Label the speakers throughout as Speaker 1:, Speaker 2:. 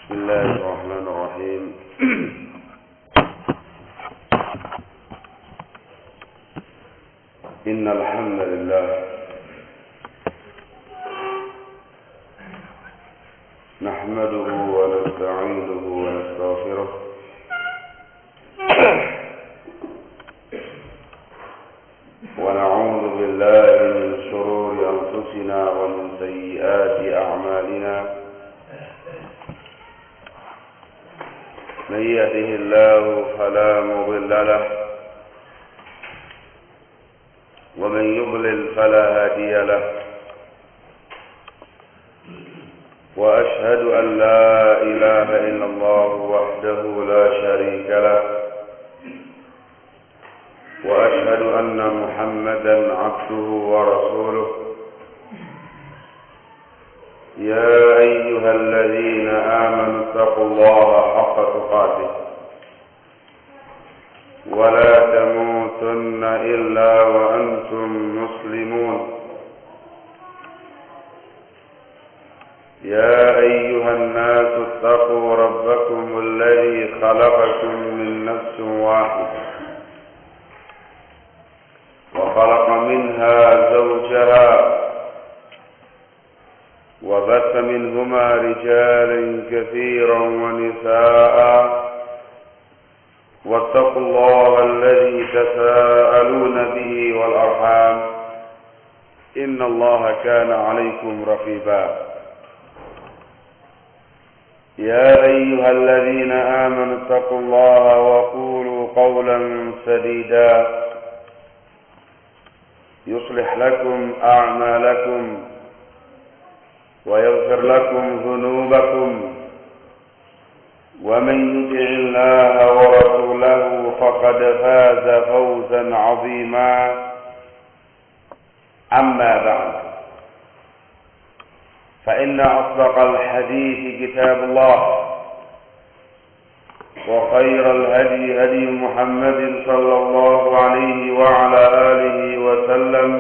Speaker 1: بسم الله الرحمن الرحيم. إن الحمد لله نحمده ونستعينه ونستغفره ونعوذ بالله من شرور أنفسنا ومن سيئات أعمالنا. من يهده الله فلا مضل له ومن يضلل فلا هادي له. وأشهد أن لا إله إلا الله وحده لا شريك له. وأشهد أن محمدا عبده ورسوله. يا أيها الذين آمنوا اتقوا الله حق تقاته ولا تموتن إلا وأنتم مسلمون. يا أيها الناس اتقوا ربكم الذي خلقكم من نفس واحدة وخلق منها زوجها وبث منهما رجالا كثيرا ونساء. واتقوا الله الذي تساءلون به والأرحام إن الله كان عليكم رقيبا. يا أيها الذين آمنوا اتقوا الله وقولوا قولا سديدا يصلح لكم أعمالكم ويغفر لكم ذنوبكم. ومن يطع الله ورسوله فقد فاز فوزا عظيما. أما بعد، فإن أصدق الحديث كتاب الله، وخير الهدي هدي محمد صلى الله عليه وعلى آله وسلم.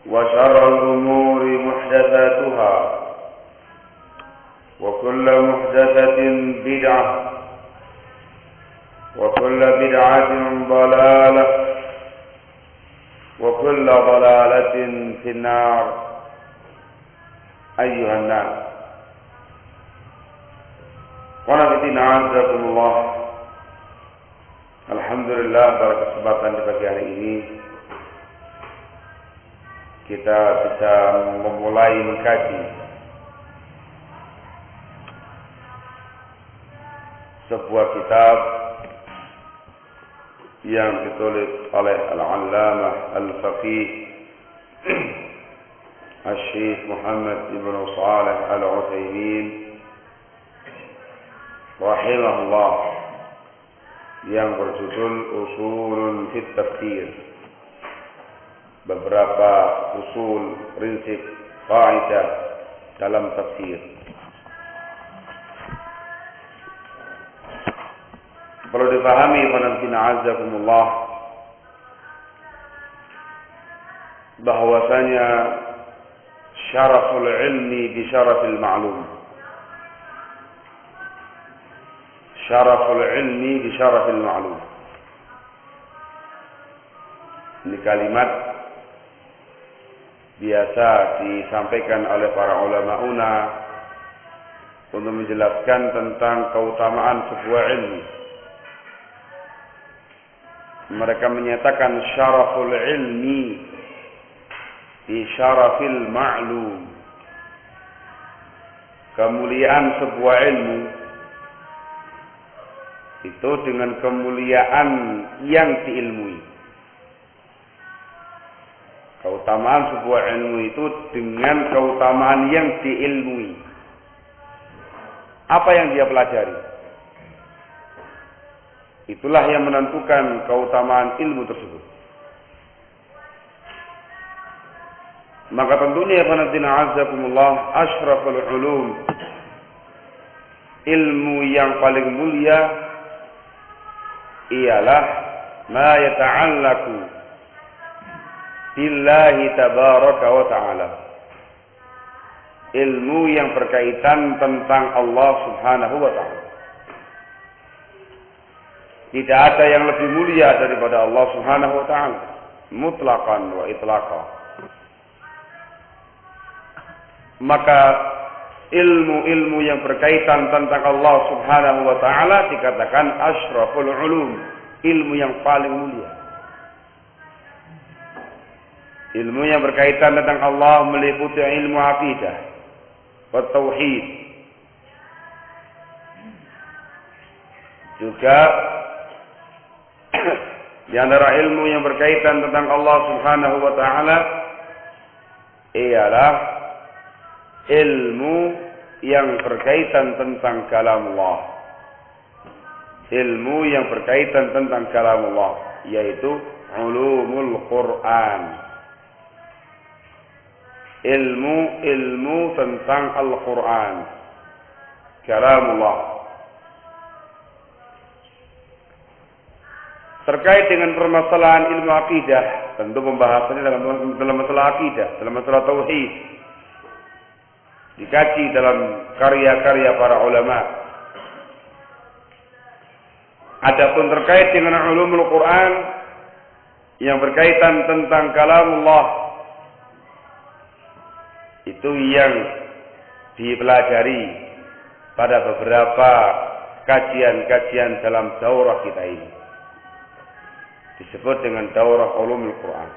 Speaker 1: وشر الأمور محدثاتها وكل محدثة بدعة وكل بدعة ضلالة وكل ضلالة في النار. أيها الناس، qanatina azakumullah. Alhamdulillah, pada kesempatan di pagi hari ini kita bisa memulai mengkaji sebuah kitab yang ditulis oleh Al-Allamah Al-Faqih Al-Syekh Muhammad ibn Shalih Al-Utsaimin rahimahullah, yang berjudul Usulun fit Tafsir, beberapa usul, prinsip, kaidah dalam tafsir. Perlu dipahami qanatina azakumullah bahwasanya syaraful ilmi bi syarafil ma'lum. Syaraful ilmi bi syarafil ma'lum. Ini kalimat biasa disampaikan oleh para ulama untuk menjelaskan tentang keutamaan sebuah ilmu. Mereka menyatakan syaraful ilmi bi syarafil ma'lum. Kemuliaan sebuah ilmu itu dengan kemuliaan yang diilmui. Keutamaan sebuah ilmu itu dengan keutamaan yang diilmui. Apa yang dia pelajari, itulah yang menentukan keutamaan ilmu tersebut. Maka tentunya qanatina azakumullah, asyraful ulum, ilmu yang paling mulia ialah ma yata'allaqu billahi tabaraka wa ta'ala, ilmu yang berkaitan tentang Allah Subhanahu wa taala. Tidak ada yang lebih mulia daripada Allah Subhanahu wa taala, mutlaqan wa itlaqan. Maka ilmu-ilmu yang berkaitan tentang Allah Subhanahu wa taala dikatakan asyraful ulum, ilmu yang paling mulia. Ilmu yang berkaitan tentang Allah meliputi ilmu akidah wa tauhid. Juga di antara ilmu yang berkaitan tentang Allah Subhanahu wa taala ialah ilmu yang berkaitan tentang kalamullah. Ilmu yang berkaitan tentang kalamullah yaitu ulumul Quran. Ilmu tentang Al-Quran, kalamullah. Terkait dengan permasalahan ilmu akidah, tentu pembahasannya dalam masalah akidah, dalam masalah tauhid, dikaji dalam karya-karya para ulama. Adapun terkait dengan ulumul Quran yang berkaitan tentang kalamullah, itu yang dipelajari pada beberapa kajian-kajian dalam daurah kita ini. Disebut dengan daurah ulumul Quran.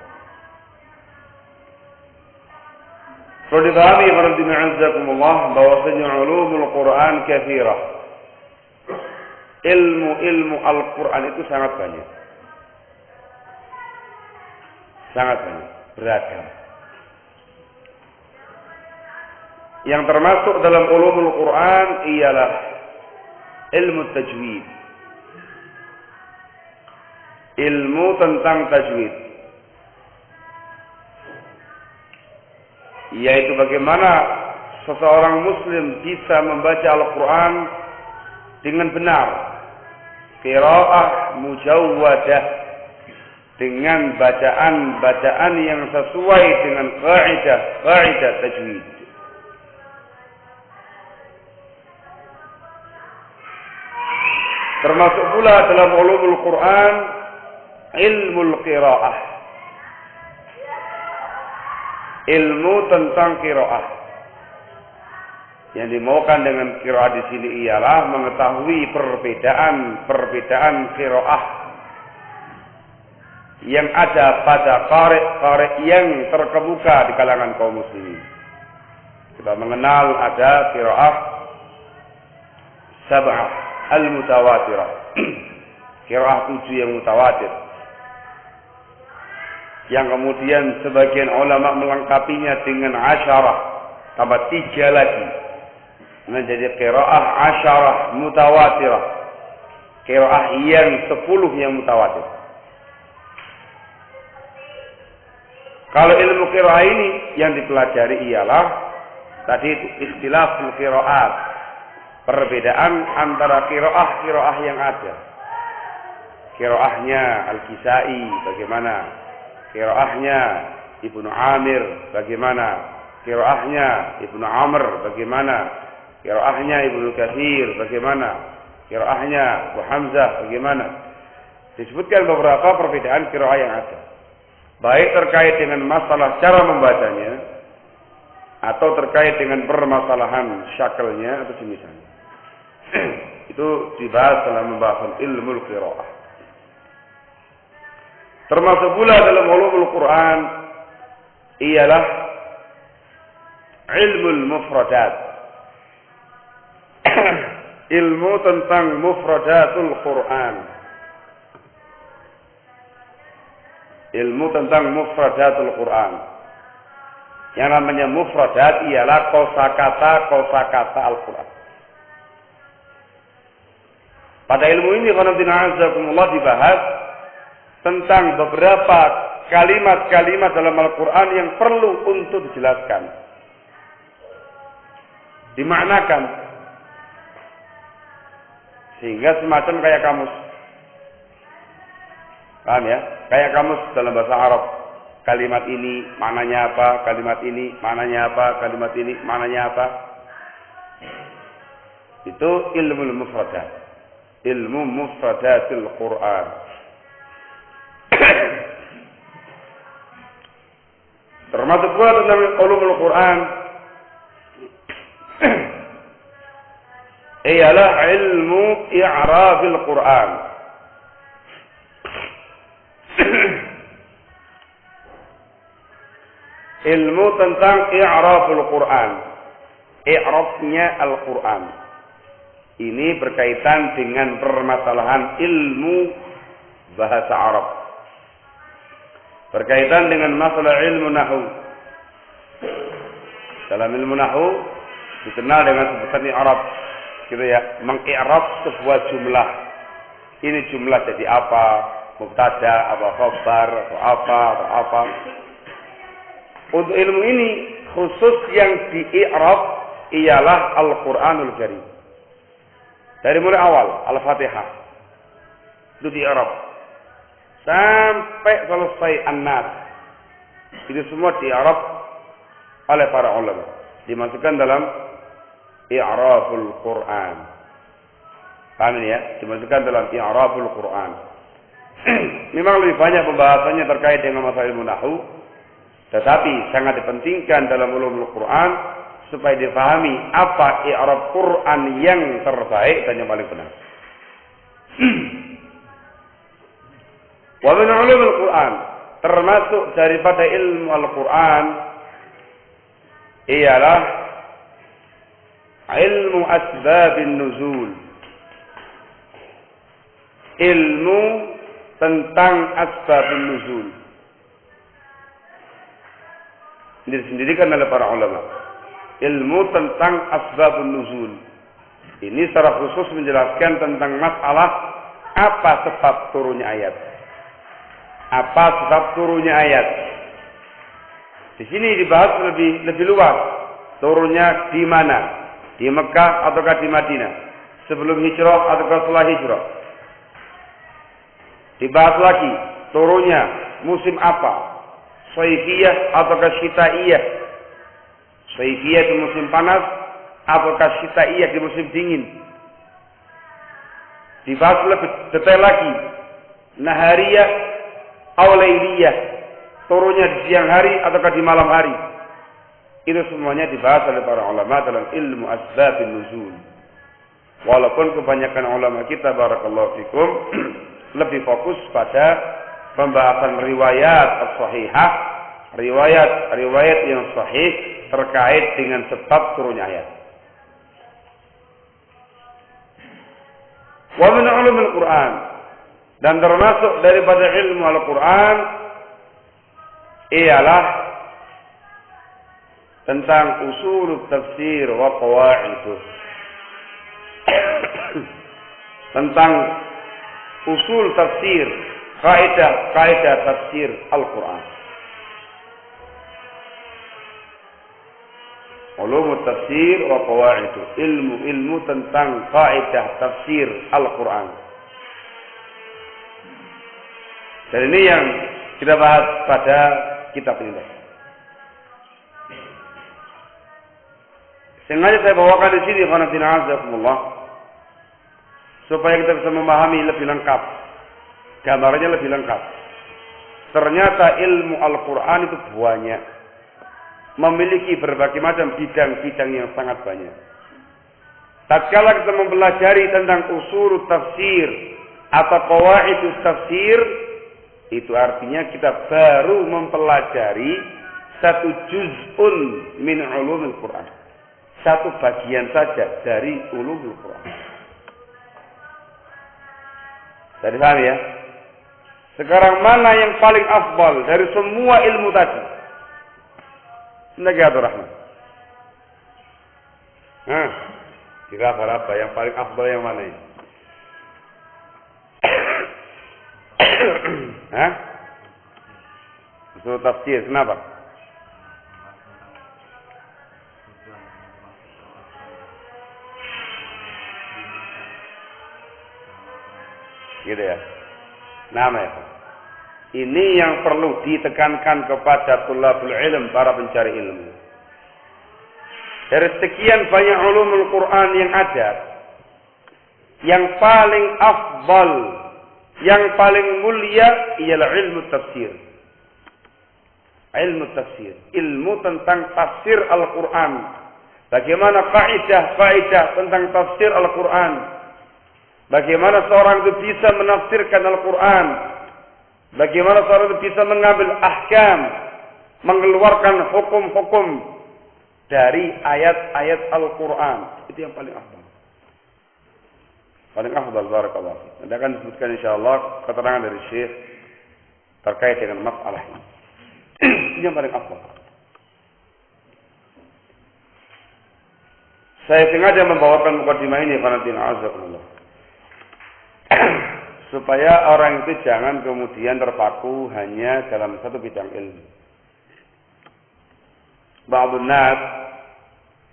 Speaker 1: Perlu dipahami para azzakumullah bahwasanya ulumul Quran katsirah. Ilmu Al-Quran itu sangat banyak. Sangat banyak, beragam. Yang termasuk dalam ulumul Quran ialah ilmu tajwid. Ilmu tentang tajwid. Yaitu bagaimana seseorang muslim bisa membaca Al-Quran dengan benar. Qiraah mujawwadah, dengan bacaan-bacaan yang sesuai dengan kaidah tajwid. Termasuk pula dalam ulumul Quran ilmul qiraah. Ilmu tentang qiraah. Yang dimaukan dengan qiraah di sini ialah mengetahui perbedaan qiraah yang ada pada qari yang terkemuka di kalangan kaum muslimin. Kita mengenal ada qiraah sab'ah al-mutawatirah. Qiraah 7 yang mutawatir. Yang kemudian sebagian ulama melengkapinya dengan asyarah, tambah 3 lagi. Menjadi qiraah asyarah mutawatirah. Qiraah yang 10 yang mutawatir. Kalau ilmu qiraah ini yang dipelajari ialah tadi itu ikhtilaful qiraat. Perbedaan antara qiraah yang ada. Qiraahnya Al-Kisai bagaimana? Qiraahnya Ibnu Amir bagaimana? Qiraahnya Ibnu Amr bagaimana? Qiraahnya Ibnu Katsir bagaimana? Qiraahnya Abu Hamzah bagaimana? Disebutkan beberapa perbedaan qiraah yang ada. Baik terkait dengan masalah cara membacanya atau terkait dengan permasalahan syakelnya atau semisalnya. Itu dibahas dalam pembahasan ilmu qiraah. Termasuk pula dalam ulumul Quran ialah ilmu mufradat. Ilmu tentang mufradatul Quran. Ilmu tentang mufradatul Quran. Yang namanya mufradat ialah kosakata Al-Quran. Pada ilmu ini dibahas tentang beberapa kalimat-kalimat dalam Al-Quran yang perlu untuk dijelaskan, dimaknakan, sehingga semacam kayak kamus. Paham ya? Kayak kamus dalam bahasa Arab. kalimat ini maknanya apa, kalimat ini maknanya apa, kalimat ini maknanya apa. Itu ilmu mufradat. Ilmu mufradatil Quran. Termasuk pula tentang ulumul Quran. Ialah ilmu i'rafil Quran. Ilmu tentang i'raful Quran. I'rafnya Al-Quran. Ini berkaitan dengan permasalahan ilmu bahasa Arab. Berkaitan dengan masalah ilmu nahu. Dalam ilmu nahu dikenal dengan sebutan i'rab. Gitu ya, mengi'rab sebuah jumlah. Ini jumlah jadi apa? Mubtada, apa khabar, atau apa. Untuk ilmu ini khusus yang di-i'rab ialah Al-Qur'anul Karim. Dari mulai awal Al-Fatihah itu di-i'rab sampai selesai An-Nas. Itu semua di-i'rab oleh para ulama. Dimasukkan dalam i'raful Quran. Paham ini ya? Dimasukkan dalam i'raful Quran. Memang lebih banyak pembahasannya terkait dengan masalah ilmu nahwu, tetapi sangat dipentingkan dalam ulumul Quran supaya difahami apa i'rab Quran yang terbaik dan yang paling benar. Wa min ulumul Quran, termasuk daripada ilmu Al-Quran ialah ilmu asbabin nuzul. Ilmu tentang asbabun nuzul. Ini disendirikan oleh para ulama. Ilmu tentang asbabun nuzul. Ini secara khusus menjelaskan tentang masalah apa sebab turunnya ayat. Apa sebab turunnya ayat. Di sini dibahas lebih luas. Turunnya di mana? Di Mekah ataukah di Madinah? Sebelum hijrah ataukah setelah hijrah? Dibahas lagi turunnya musim apa? Saifiyah ataukah syitaiyah? Saifiyah di musim panas ataukah syitaiyah di musim dingin? Dibahas lebih detail lagi. Nahariyah atau lailiyah? Turunnya di siang hari ataukah di malam hari? Itu semuanya dibahas oleh para ulama dalam ilmu asbabun nuzul. Walaupun kebanyakan ulama kita barakallahu fikum lebih fokus pada pembahasan riwayat as-sahihah, riwayat yang sahih terkait dengan sebab turunnya ayat. Wa min ulumil Quran, dan termasuk daripada ilmu Al-Quran ialah tentang usul tafsir wa qawa'iduh. Tentang usul tafsir, kaidah tafsir Al-Quran. Ulum tafsir wa qawa'iduh, ilmu tentang kaidah tafsir Al-Quran. Dan ini yang kita bahas pada kitab ini. Sengaja saya bawakan di sini khanatina azakumullah supaya kita bisa memahami lebih lengkap. Gambarnya lebih lengkap. Ternyata ilmu Al-Quran itu banyak. Memiliki berbagai macam bidang-bidang yang sangat banyak. Tatkala kita mempelajari tentang usul tafsir atau qawaidus tafsir, itu artinya kita baru mempelajari satu juz'un min ulumul Quran. Satu bagian saja dari ulumul Quran. Jadi paham ya? Sekarang mana yang paling afdal dari semua ilmu tadi? Negatur Rahman. Kira apa yang paling afdal yang mana ini? Usul tafsir, kenapa? Gitu ya. Nama ya. Ini yang perlu ditekankan kepada tulabul ilm, para pencari ilmu. Dari sekian banyak ulumul Quran yang ada, yang paling afdal, yang paling mulia ialah ilmu tafsir. Ilmu tafsir, ilmu tentang tafsir Al-Quran. Bagaimana kaidah tentang tafsir Al-Quran. Bagaimana seorang itu bisa menafsirkan Al-Quran. Bagaimana seorang itu bisa mengambil ahkam, mengeluarkan hukum-hukum dari ayat-ayat Al-Quran. Itu yang paling afdal. Paling afdal, barakallahu fiik. Nanti akan disebutkan insyaallah keterangan dari Syekh terkait dengan masalah ini. Ini yang paling afdal. Saya sengaja membawakan mukadimah ini karena azakumullah. Supaya orang itu jangan kemudian terpaku hanya dalam satu bidang ilmu. Ba'dun nas,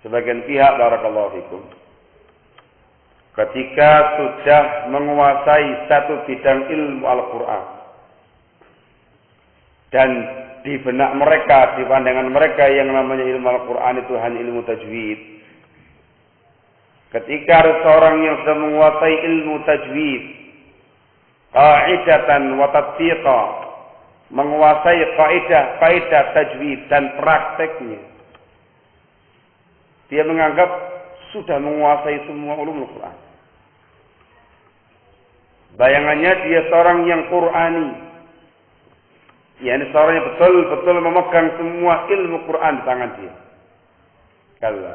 Speaker 1: sebagian pihak, barakallahu fikum, ketika sudah menguasai satu bidang ilmu Al-Quran, dan di benak mereka, di pandangan mereka yang namanya ilmu Al-Quran itu hanya ilmu tajwid. Ketika ada seorang yang sudah menguasai ilmu tajwid, qaidatan wa tatbiqa, menguasai kaidah tajwid dan prakteknya, dia menganggap sudah menguasai semua ulumul Quran. Bayangannya dia seorang yang Qurani, yakni seorang yang betul-betul memegang semua ilmu Quran di tangan dia. Kalla,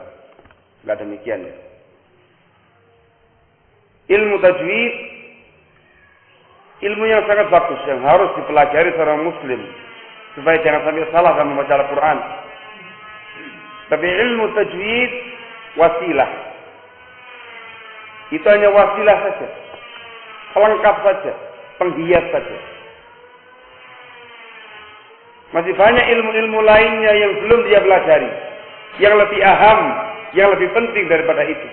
Speaker 1: enggak demikian ya. Ilmu tajwid, ilmu yang sangat bagus yang harus dipelajari seorang muslim supaya jangan sampai salah dalam membaca Al-Quran. Tapi ilmu tajwid wasilah. Itu hanya wasilah saja, pelengkap saja, penghias saja. Masih banyak ilmu-ilmu lainnya yang belum dia pelajari, yang lebih aham, yang lebih penting daripada itu.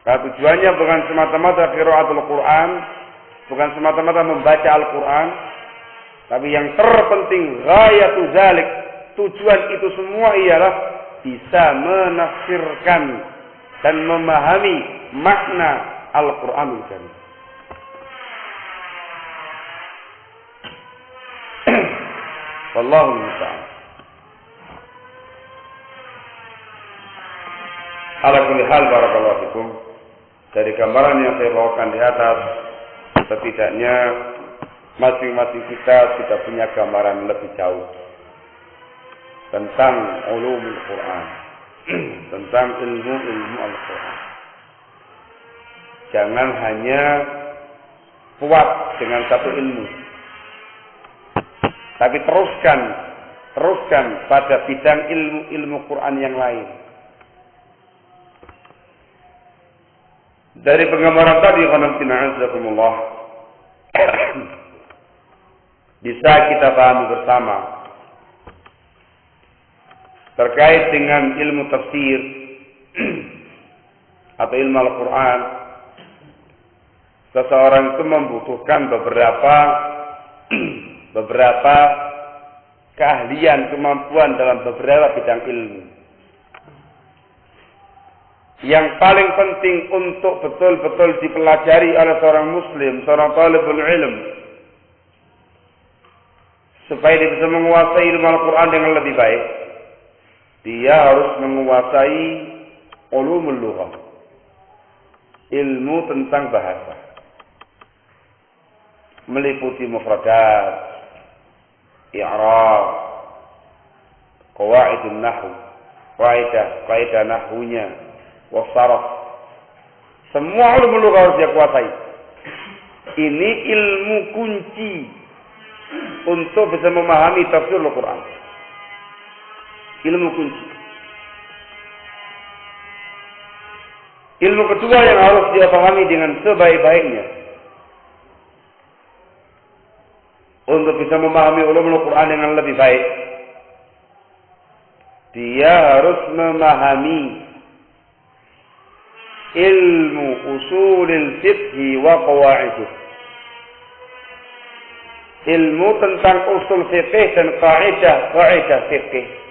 Speaker 1: Nah, tujuannya bukan semata-mata qiraatul Quran, bukan semata-mata membaca Al-Quran, tapi yang terpenting ghayatu zalik, tujuan itu semua ialah bisa menafsirkan dan memahami makna Al-Quranul Karim. Wallahu musta'an. Ala kulli hal, barakallahu fikum. Dari gambaran yang saya bawakan di atas, setidaknya masing-masing kita sudah punya gambaran lebih jauh tentang ulumul Quran, tentang ilmu-ilmu Al-Quran. Jangan hanya puas dengan satu ilmu, tapi teruskan pada bidang ilmu Quran yang lain. Dari penggambaran tadi, khonamtina'azakumullah, bisa kita pahami bersama terkait dengan ilmu tafsir atau ilmu Al-Quran. Seseorang itu membutuhkan beberapa keahlian, kemampuan dalam beberapa bidang ilmu. Yang paling penting untuk betul-betul dipelajari oleh seorang muslim, seorang talibul ilm, supaya dia bisa menguasai ilmu Al-Quran dengan lebih baik, dia harus menguasai ulumul lughah, ilmu tentang bahasa, meliputi mufradat, i'rab, qawaidun nahwu, kaidah nahwunya, wasaraf. Semua ulumul lughah harus dia kuasai. Ini ilmu kunci untuk bisa memahami tafsir Al-Quran. Ilmu kunci. Ilmu kedua yang harus dia pahami dengan sebaik-baiknya untuk bisa memahami ulumul Quran dengan lebih baik, dia harus memahami ilmu usulil fiqh wa qawaidih. ilmu tentang usul fikih dan kaidah fikih.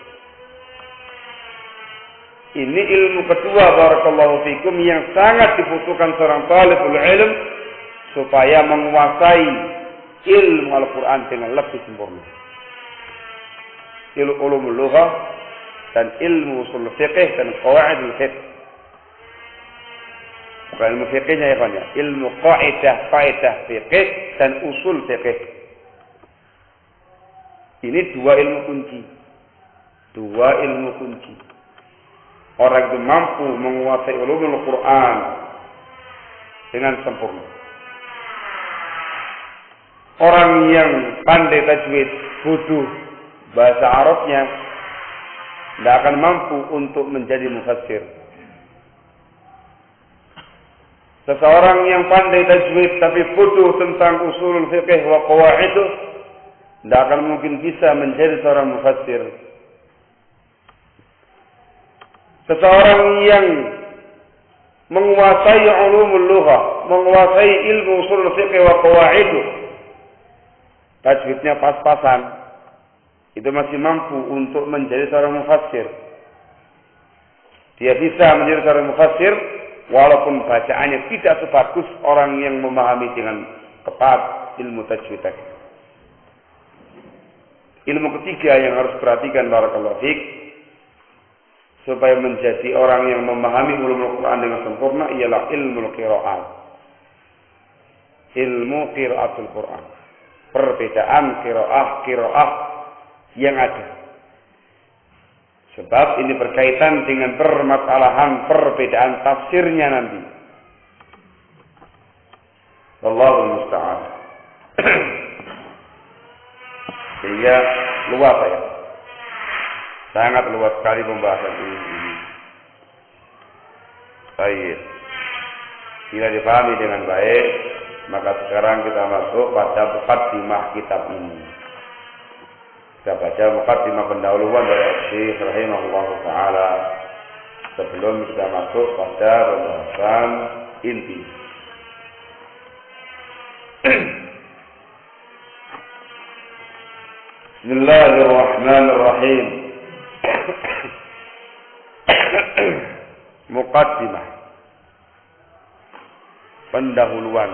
Speaker 1: Ini ilmu kedua barakallahu fikum yang sangat dibutuhkan seorang talibul ilm supaya menguasai ilmu Al-Quran dengan lebih sempurna. Ilmu ulumul lughah dan ilmu usul fikih dan qawaidul fiqh. Bukan ilmu fikihnya ya kan ya, ilmu kaidah fikih dan usul fikih. Ini dua ilmu kunci. Orang itu mampu menguasai ulumul Quran dengan sempurna. Orang yang pandai tajwid, butuh bahasa Arabnya, tidak akan mampu untuk menjadi mufassir. Seseorang yang pandai tajwid tapi butuh tentang usulul fiqh wa qawaid, tidak akan mungkin bisa menjadi seorang mufassir. Seseorang yang menguasai ulumul lughah, menguasai ilmu usul fiqh wa qawaid, tajwidnya pas-pasan, itu masih mampu untuk menjadi seorang mufassir. Dia bisa menjadi seorang mufassir walaupun bacaannya tidak sebagus orang yang memahami dengan tepat ilmu tajwid tadi. Ilmu ketiga yang harus perhatikan barakallahu fiik supaya menjadi orang yang memahami ulumul Quran dengan sempurna ialah ilmu qiraat. Ilmu qiraatul Quran. Perbedaan qiraah yang ada. Sebab ini berkaitan dengan permasalahan perbedaan tafsirnya nanti. Wallahul musta'an. Sehingga luas ya. Sangat luas sekali pembahasan ini. Baik. Bila dipahami dengan baik, maka sekarang kita masuk pada muqaddimah kitab ini. Kita baca muqaddimah pendahuluan dari Syekh rahimahullah taala sebelum kita masuk pada pembahasan inti. Bismillahirrahmanirrahim. Muqaddimah, pendahuluan.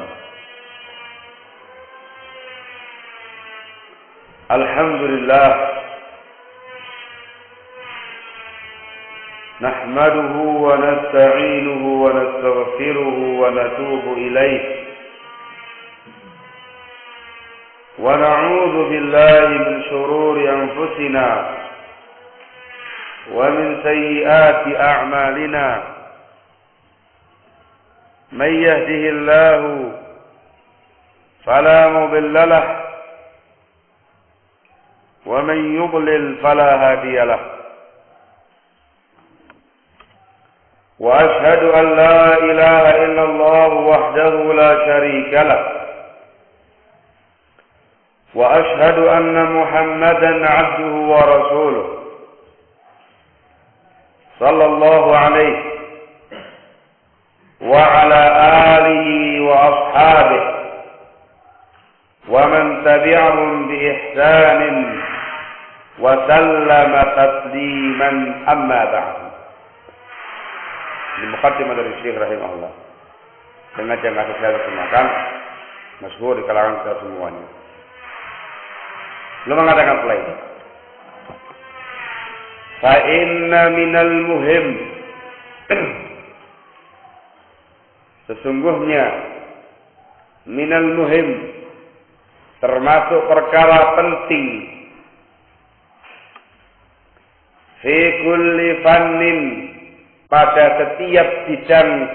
Speaker 1: Alhamdulillah, nahmaduhu wa nasta'inuhu wa nastaghfiruhu wa natubu ilaih wa na'udzu billahi min shururi anfusina ومن سيئات أعمالنا من يهده الله فلا مضل له ومن يضلل فلا هادي له وأشهد أن لا إله إلا الله وحده لا شريك له وأشهد أن محمدا عبده ورسوله صلى الله عليه وعلى آله وأصحابه ومن تبعهم بإحسان وسلم تسليما أما بعد. Di muqaddimah dari Syekh rahimahullah. Dengan yang saya terjemahkan masyhur di kalangan kita semuanya. Belum mengatakan play. Fa inna minal muhim, sesungguhnya minal muhim termasuk perkara penting fi kulli fannin pada setiap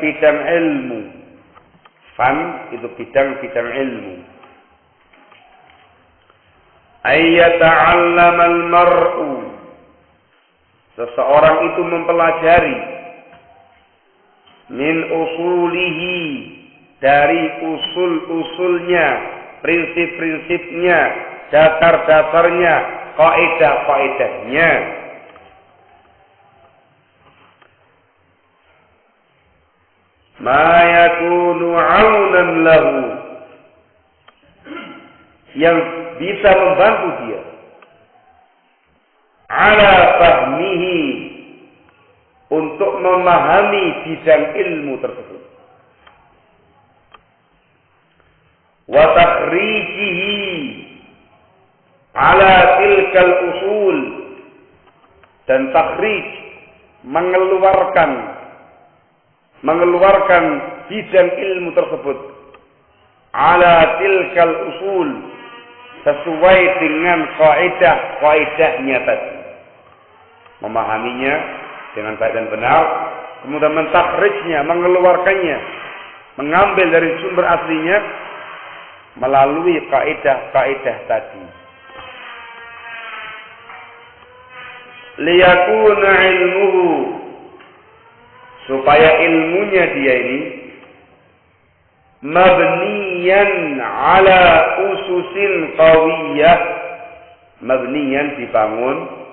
Speaker 1: bidang ilmu. Fan itu bidang ilmu. Ayyata'allamal mar'u, seseorang itu mempelajari min usulihi, dari usul-usulnya, prinsip-prinsipnya, dasar-dasarnya, kaidah-kaidahnya. Ma yakunu 'aunan lahu, yang bisa membantu dia ala fahmihi, untuk memahami bidang ilmu tersebut, wa takhrijihi ala tilkal usul, dan takhrij mengeluarkan bidang ilmu tersebut ala tilkal usul, sesuai dengan kaidah-kaidahnya tadi, memahaminya dengan baik dan benar, kemudian mentakhrijnya, mengeluarkannya, mengambil dari sumber aslinya melalui kaidah-kaidah tadi. Liyakuna ilmuhu, supaya ilmunya dia ini mabniyan ala ususin qawiyah, mabniyan dibangun,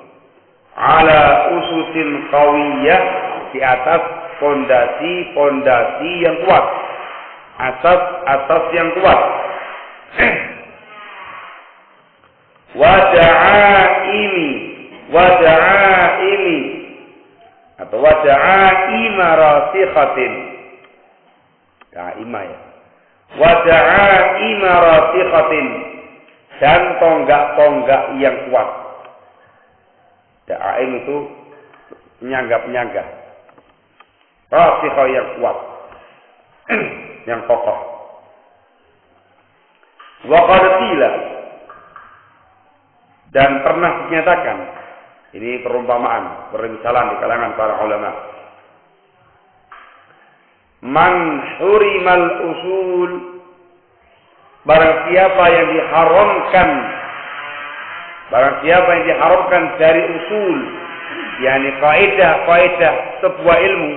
Speaker 1: ala ususin qawiyah, di atas fondasi yang kuat, asas yang kuat. Wada'aimi atau wada'aima rasikhatin, da'ima ya, wada'aima rasikhatin, dan tonggak-tonggak yang kuat. Da'aim itu penyangga-penyangga, rasikhah yang kuat, yang kokoh. Wa qad qila, dan pernah dinyatakan, ini perumpamaan, permisalan di kalangan para ulama, man hurimal usul, barang siapa yang diharamkan dari usul, yakni kaidah sebuah ilmu,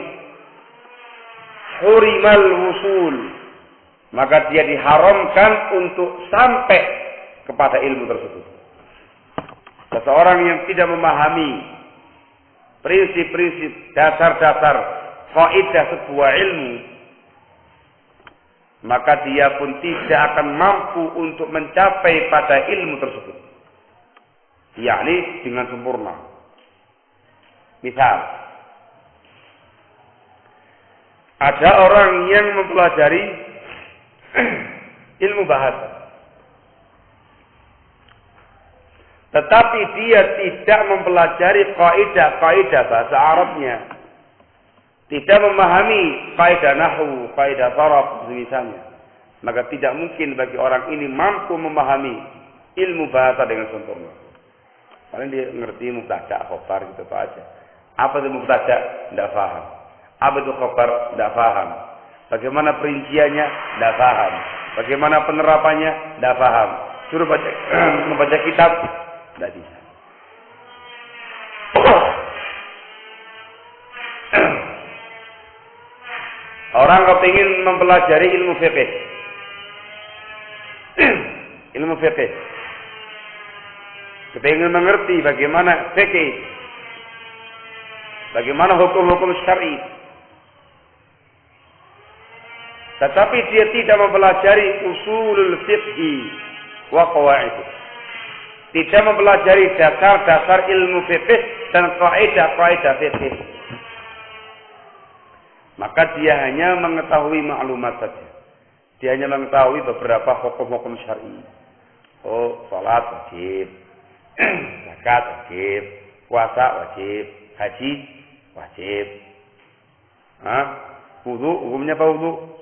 Speaker 1: hurimal usul, maka dia diharamkan untuk sampai kepada ilmu tersebut. Seseorang yang tidak memahami prinsip-prinsip, dasar-dasar kaidah sebuah ilmu, maka dia pun tidak akan mampu untuk mencapai pada ilmu tersebut, yakni dengan sempurna. Misal, ada orang yang mempelajari ilmu bahasa, tetapi dia tidak mempelajari kaidah bahasa Arabnya, tidak memahami kaidah nahwu, kaidah saraf misalnya, maka tidak mungkin bagi orang ini mampu memahami ilmu bahasa dengan sempurna. Paling dia ngerti mubtada, khobar gitu aja. Apa itu mubtada? Tidak paham. Apa itu khobar? Tidak paham. Bagaimana perinciannya? Tidak paham. Bagaimana penerapannya? Tidak paham. Suruh membaca kitab, tidak bisa. Orang kepingin mempelajari ilmu fikih, kepingin mengerti bagaimana fikih, bagaimana hukum-hukum syar'i, tetapi dia tidak mempelajari usulul fiqhi wa qawaidih, tidak mempelajari dasar-dasar ilmu fikih dan kaidah-kaidah fikih, maka dia hanya mengetahui maklumat saja. Dia hanya mengetahui beberapa hukum-hukum syar'i. Oh, salat wajib, zakat wajib, puasa wajib, haji wajib. Wudu, hukumnya apa wudu?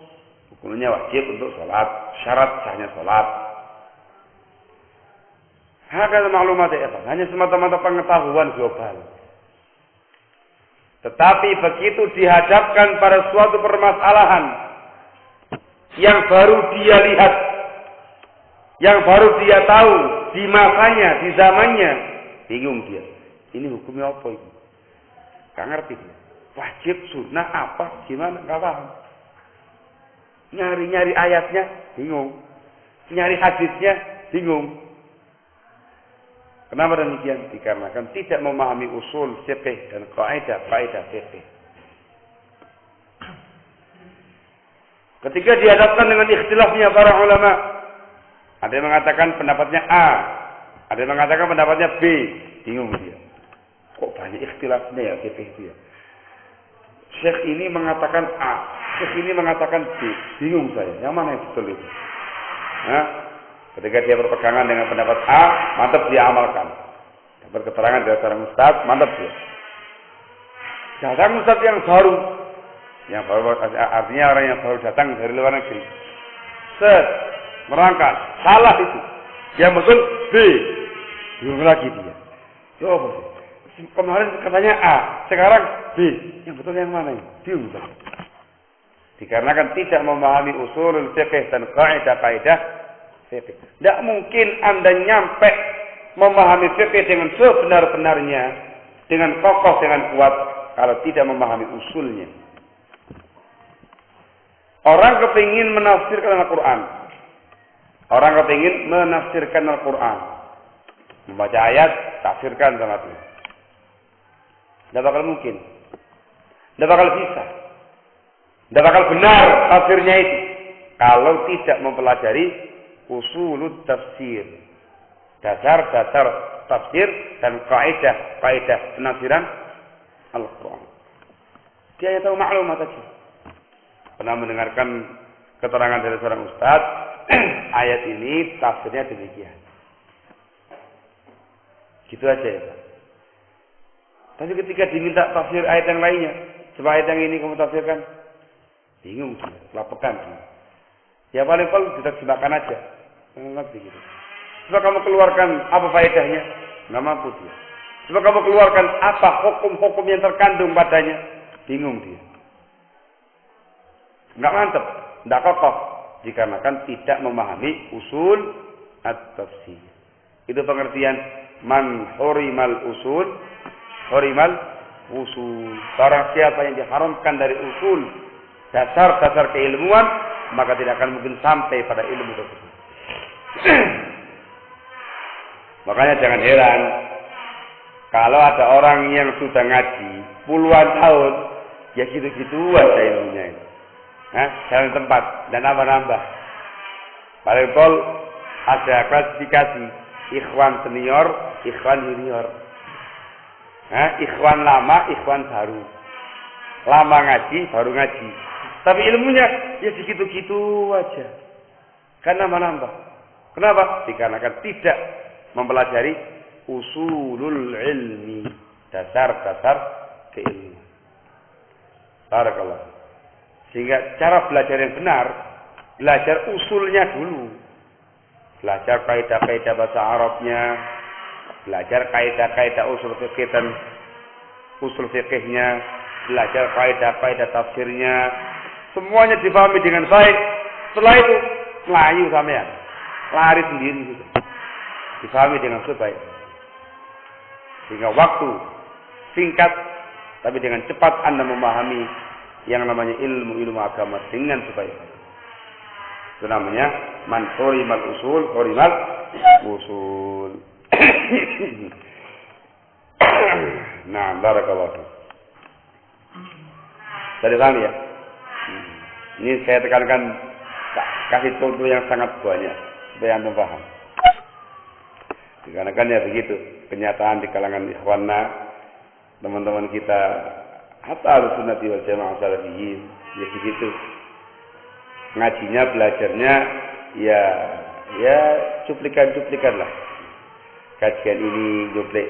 Speaker 1: Hukumnya wajib untuk salat, syarat sahnya salat. Hakala maklumat hanya semata-mata pengetahuan global. Tetapi begitu dihadapkan pada suatu permasalahan yang baru dia lihat, yang baru dia tahu di masanya, di zamannya, bingung dia. Ini hukumnya apa itu? Gak ngerti dia. Wajib, sunnah, apa, gimana? Gak paham. Nyari-nyari ayatnya, bingung. Nyari hadisnya, bingung. Kenapa demikian? Dikarenakan tidak memahami usul fiqh dan kaidah fiqh. Ketika dihadapkan dengan ikhtilafnya para ulama Ada yang mengatakan pendapatnya A, ada yang mengatakan pendapatnya B. Bingung dia. Kok banyak ikhtilafnya ya fikih itu ya. Syekh ini mengatakan A, Syekh ini mengatakan B. Bingung saya, yang mana yang betul itu? Nah, ketika dia berpegangan dengan pendapat A, mantap dia amalkan. Dapat keterangan dari seorang ustaz, mantap dia. Datang ustaz yang baru artinya orang yang baru datang dari luar negeri. Merangkak, salah itu. Yang betul B. Bingung lagi dia. Coba kemarin katanya A, sekarang B. Yang betul yang mana ini? Bingung. Dikarenakan tidak memahami usulul fiqh dan kaidah-kaidah fikih. Tidak mungkin Anda nyampe memahami fikih dengan sebenar-benarnya, dengan kokoh, dengan kuat, kalau tidak memahami usulnya. Orang kepingin menafsirkan Al-Quran. Orang kepingin menafsirkan Al-Quran. Membaca ayat, tafsirkan sama itu. Tidak bakal mungkin. Tidak bakal bisa. Tidak bakal benar tafsirnya itu. Kalau tidak mempelajari usulut tafsir. Dasar-dasar tafsir dan kaidah-kaidah penafsiran Al-Quran. Dia hanya tahu maklumat saja. Pernah mendengarkan keterangan dari seorang ustaz, ayat ini tafsirnya demikian. Gitu aja ya Pak. Tapi ketika diminta tafsir ayat yang lainnya, coba ayat yang ini kamu tafsirkan, bingung dia, kelapekan dia. Ya paling-paling diterjemahkan aja. Nggak begitu. Coba kamu keluarkan apa faedahnya, nggak mampu dia. Coba kamu keluarkan apa hukum-hukum yang terkandung padanya, bingung dia. Nggak mantap, nggak kokoh, dikarenakan tidak memahami usul at-tafsir. Itu pengertian man hurimal usul, hurimal usul. Barang siapa yang diharamkan dari usul, dasar-dasar keilmuan, maka tidak akan mungkin sampai pada ilmu tersebut. Makanya jangan heran kalau ada orang yang sudah ngaji puluhan tahun, ya gitu-gitu aja ilmunya itu. Jalan tempat dan nambah-nambah. Paling pol ada klasifikasi ikhwan senior, ikhwan junior. Ikhwan lama, ikhwan baru. Lama ngaji, baru ngaji. Tapi ilmunya ya segitu-gitu aja. Kan nambah-nambah. Kenapa? Dikarenakan tidak mempelajari usulul ilmi, dasar-dasar keilmuan. Barakallah. Sehingga cara belajar yang benar, belajar usulnya dulu. Belajar kaidah-kaidah bahasa Arabnya, belajar kaidah-kaidah usul fikih dan usul fikihnya, belajar kaidah-kaidah tafsirnya. Semuanya dipahami dengan baik. Setelah itu, melayu sampean. Lari sendiri gitu. Dipahami dengan sebaik. Sehingga waktu singkat, tapi dengan cepat Anda memahami yang namanya ilmu agama dengan sebaik. Itu namanya man hurimal usul, hurimal usul. Nah, barakallahu. Sudah paham ya? Ini saya tekankan, kasih contoh yang sangat banyak supaya Anda paham. Dikarenakan ya begitu kenyataan di kalangan ikhwanna, teman-teman kita hatta al-sunnati wal jamaah salafiyin, ya begitu. Ngajinya, belajarnya ya cuplikan-cuplikan lah. Kajian ini nyuplik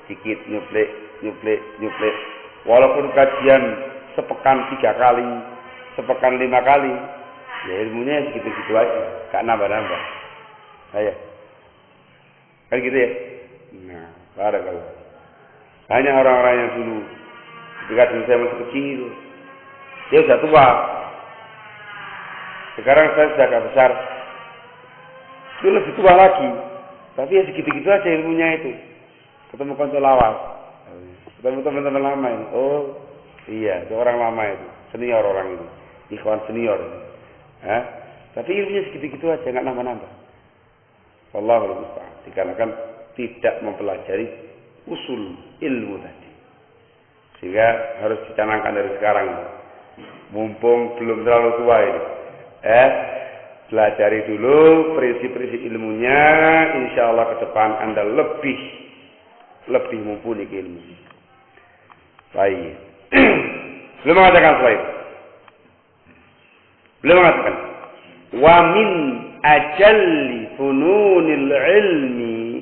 Speaker 1: sedikit, nyuplik. Walaupun kajian sepekan 3 kali, sepekan 5 kali, ya ilmunya segitu-gitu aja, gak nambah-nambah. Saya kan gitu ya. Nah, barakallah. Hanya orang-orang yang dulu ketika dulu saya masih kecil, dia sudah tua. Sekarang saya sudah agak besar. Dia lebih tua lagi, tapi ya segitu-gitu aja ilmunya itu. Ketemu konco lawas, ketemu teman-teman lama ini. Oh iya, itu orang lama itu, senior orang itu, ikhwan senior. Tapi ilmunya segitu-gitu aja, nggak nambah-nambah. Wallahul musta'an. Dikarenakan tidak mempelajari usul ilmu tadi. Sehingga harus dicanangkan dari sekarang. Mumpung belum terlalu tua ini. pelajari dulu prinsip-prinsip ilmunya, insya Allah ke depan Anda lebih mumpuni ke ilmu. Baik. Belum mengatakan selain. Belum mengatakan. Wa min ajalli fununil ilmi,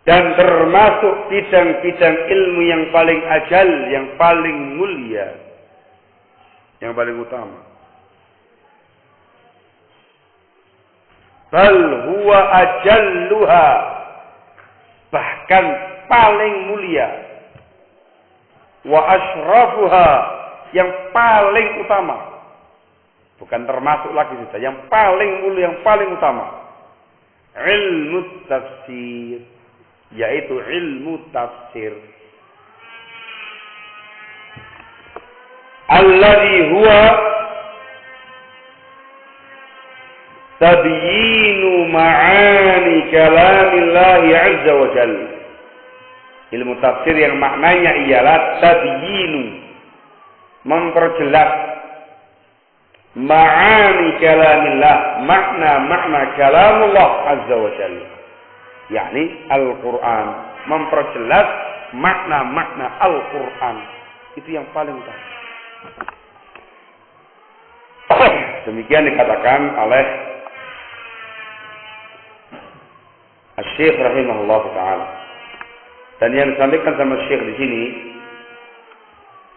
Speaker 1: dan termasuk bidang-bidang ilmu yang paling ajal, yang paling mulia, yang paling utama. Bal huwa ajalluha, bahkan paling mulia. Wa asrafuha, yang paling utama. Bukan termasuk lagi sudah, yang paling mulia, yang paling utama. Ilmu tafsir, yaitu ilmu tafsir. Alladhi huwa tabyinu ma'ani kalamillahi azza wa jalla. Ilmu tafsir yang maknanya ialah tabyinu, memperjelas ma'ani kalamillah, makna kalamullah azza wa jalla, yakni Al-Quran, memperjelas makna Al-Quran. Itu yang paling utama. Demikian dikatakan oleh Asy-Syaikh rahimahullah taala. Dan yang disampaikan sama Syekh di sini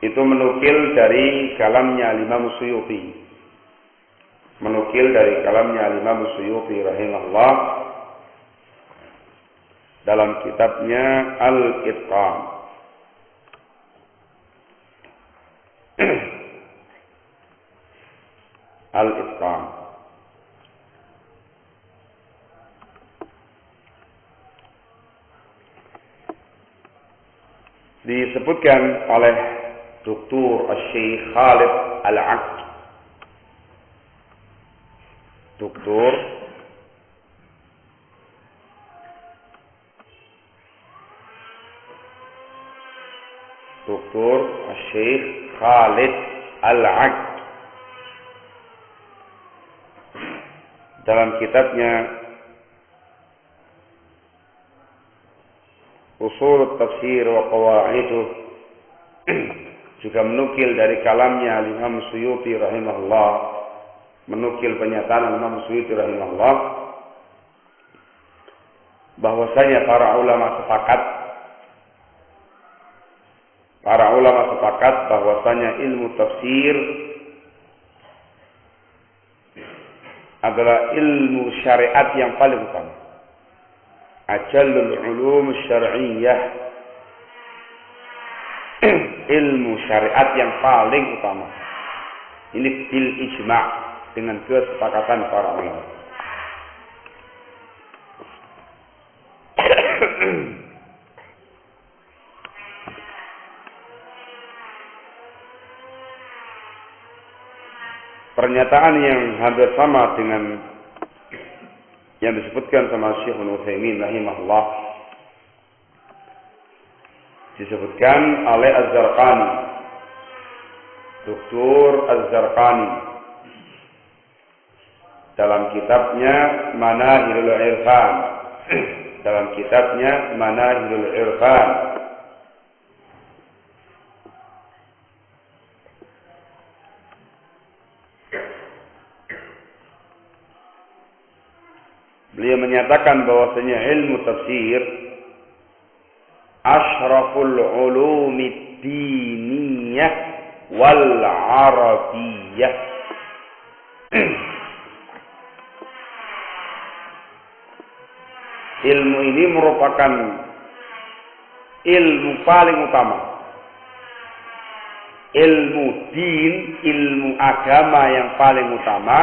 Speaker 1: itu menukil dari kalamnya Imam Suyuti. Menukil dari kalamnya Imam Suyuti rahimahullah dalam kitabnya Al-Itqan. Al-Itqan. Disebutkan oleh Dr. Syekh Khalid Al-Aqd. Dr. Syekh Khalid Al-Aqd dalam kitabnya Ushul Tafsir wa Qawaiduh juga menukil dari kalamnya Imam Suyuti rahimahullah, menukil pernyataan Imam Suyuti rahimahullah bahwasanya para ulama sepakat bahwasanya ilmu tafsir adalah ilmu syariat yang paling utama. Ajallul ulum syar'iyyah, ilmu syariat yang paling utama. Ini bil ijma', dengan kesepakatan para ulama. Pernyataan yang hampir sama dengan yang disebutkan sama Syekh Utsaimin rahimahullah, disebutkan oleh Az-Zarqani, Dr. Az-Zarqani dalam kitabnya Manahilul Irfan. Dalam kitabnya Manahilul Irfan beliau menyatakan bahwasanya ilmu tafsir asyraful ulumid diniyah wal arabiyah. Ilmu ini merupakan ilmu paling utama. Ilmu din, ilmu agama yang paling utama,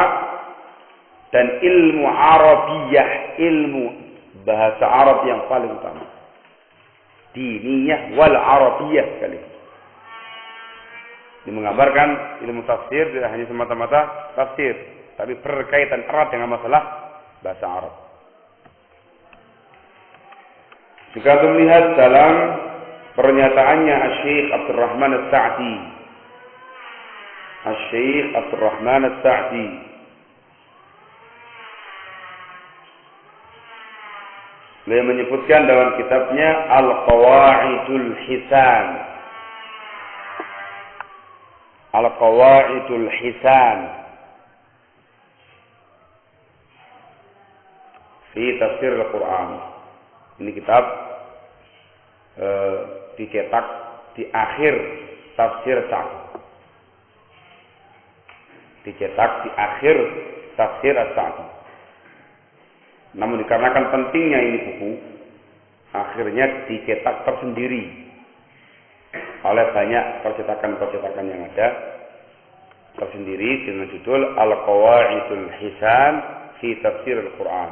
Speaker 1: dan ilmu Arabiyah, ilmu bahasa Arab yang paling utama. Diniyah wal Arabiyah sekali. Ini menggambarkan ilmu tafsir tidak hanya semata-mata tafsir, tapi berkaitan erat dengan masalah bahasa Arab. Jika kita melihat dalam pernyataannya Syekh Abdurrahman As-Sa'di Asy-Syaikh Abdurrahman As-Sa'di. Beliau menyebutkan dalam kitabnya Al-Qawaidul Hisan. Al-Qawaidul Hisan fi tafsir Al-Quran. Ini kitab dicetak di akhir tafsir Sa'di. Dicetak di akhir tafsir As-Sa'di. Namun dikarenakan pentingnya ini buku, akhirnya dicetak tersendiri oleh banyak percetakan-percetakan yang ada, tersendiri dengan judul Al-Qawaidul Hisan fi Tafsir Al-Quran.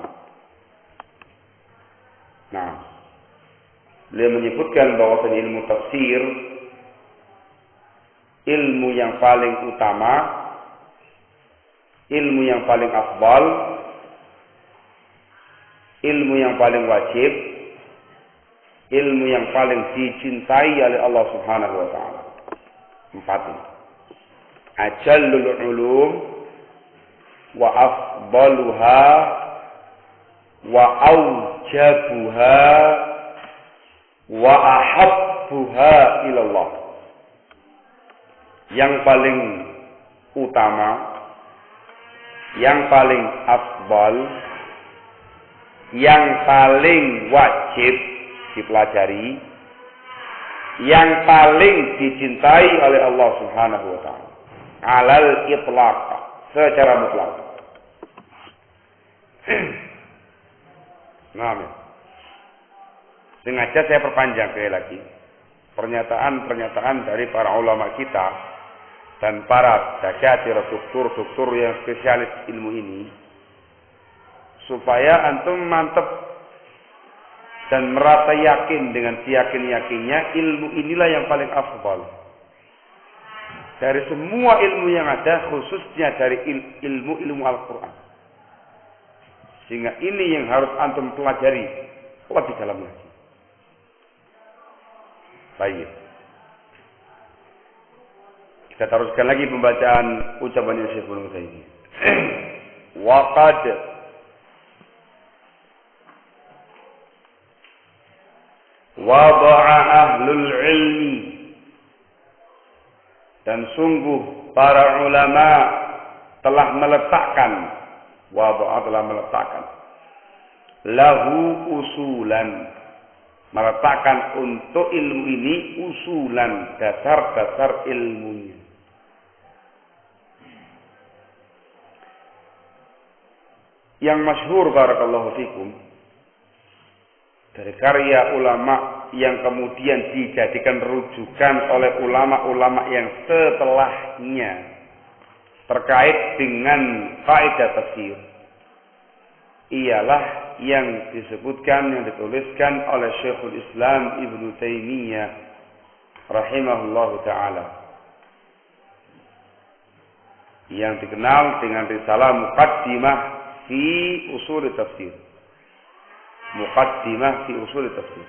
Speaker 1: Nah, beliau menyebutkan bahwa ilmu tafsir, ilmu yang paling utama, ilmu yang paling afdal, ilmu yang paling wajib, ilmu yang paling dicintai oleh Allah Subhanahu wa taala. 4. Ajallul ulum wa afdaluha wa aujabuha wa ahabbuha ilallah. Yang paling utama, yang paling afdal, yang paling wajib dipelajari, yang paling dicintai oleh Allah Subhanahu wa taala. Alal itlaq, secara mutlak. Nah, sengaja saya perpanjang sekali lagi pernyataan-pernyataan dari para ulama kita dan para dakatir, doktor yang spesialis ilmu ini, supaya antum mantep dan merasa yakin dengan seyakin-yakinnya ilmu inilah yang paling afdal dari semua ilmu yang ada, khususnya dari ilmu Al-Quran. Sehingga ini yang harus antum pelajari lebih dalam lagi. Baik. Kita teruskan lagi pembacaan ucapan Syekh Ibnu Utsaimin. Waqad wada'a ahlul ilmi, dan sungguh para ulama telah meletakkan, wada'a telah meletakkan, lahu usulan, meletakkan untuk ilmu ini usulan, dasar-dasar ilmunya. Yang masyhur barakallahu fikum dari karya ulama yang kemudian dijadikan rujukan oleh ulama-ulama yang setelahnya terkait dengan kaidah tafsir, ialah yang disebutkan, yang dituliskan oleh Syekhul Islam Ibnu Taimiyah rahimahullahu taala, yang dikenal dengan risalah Muqaddimah fi Ushul Tafsir. Muqaddimah fi Ushul Tafsir.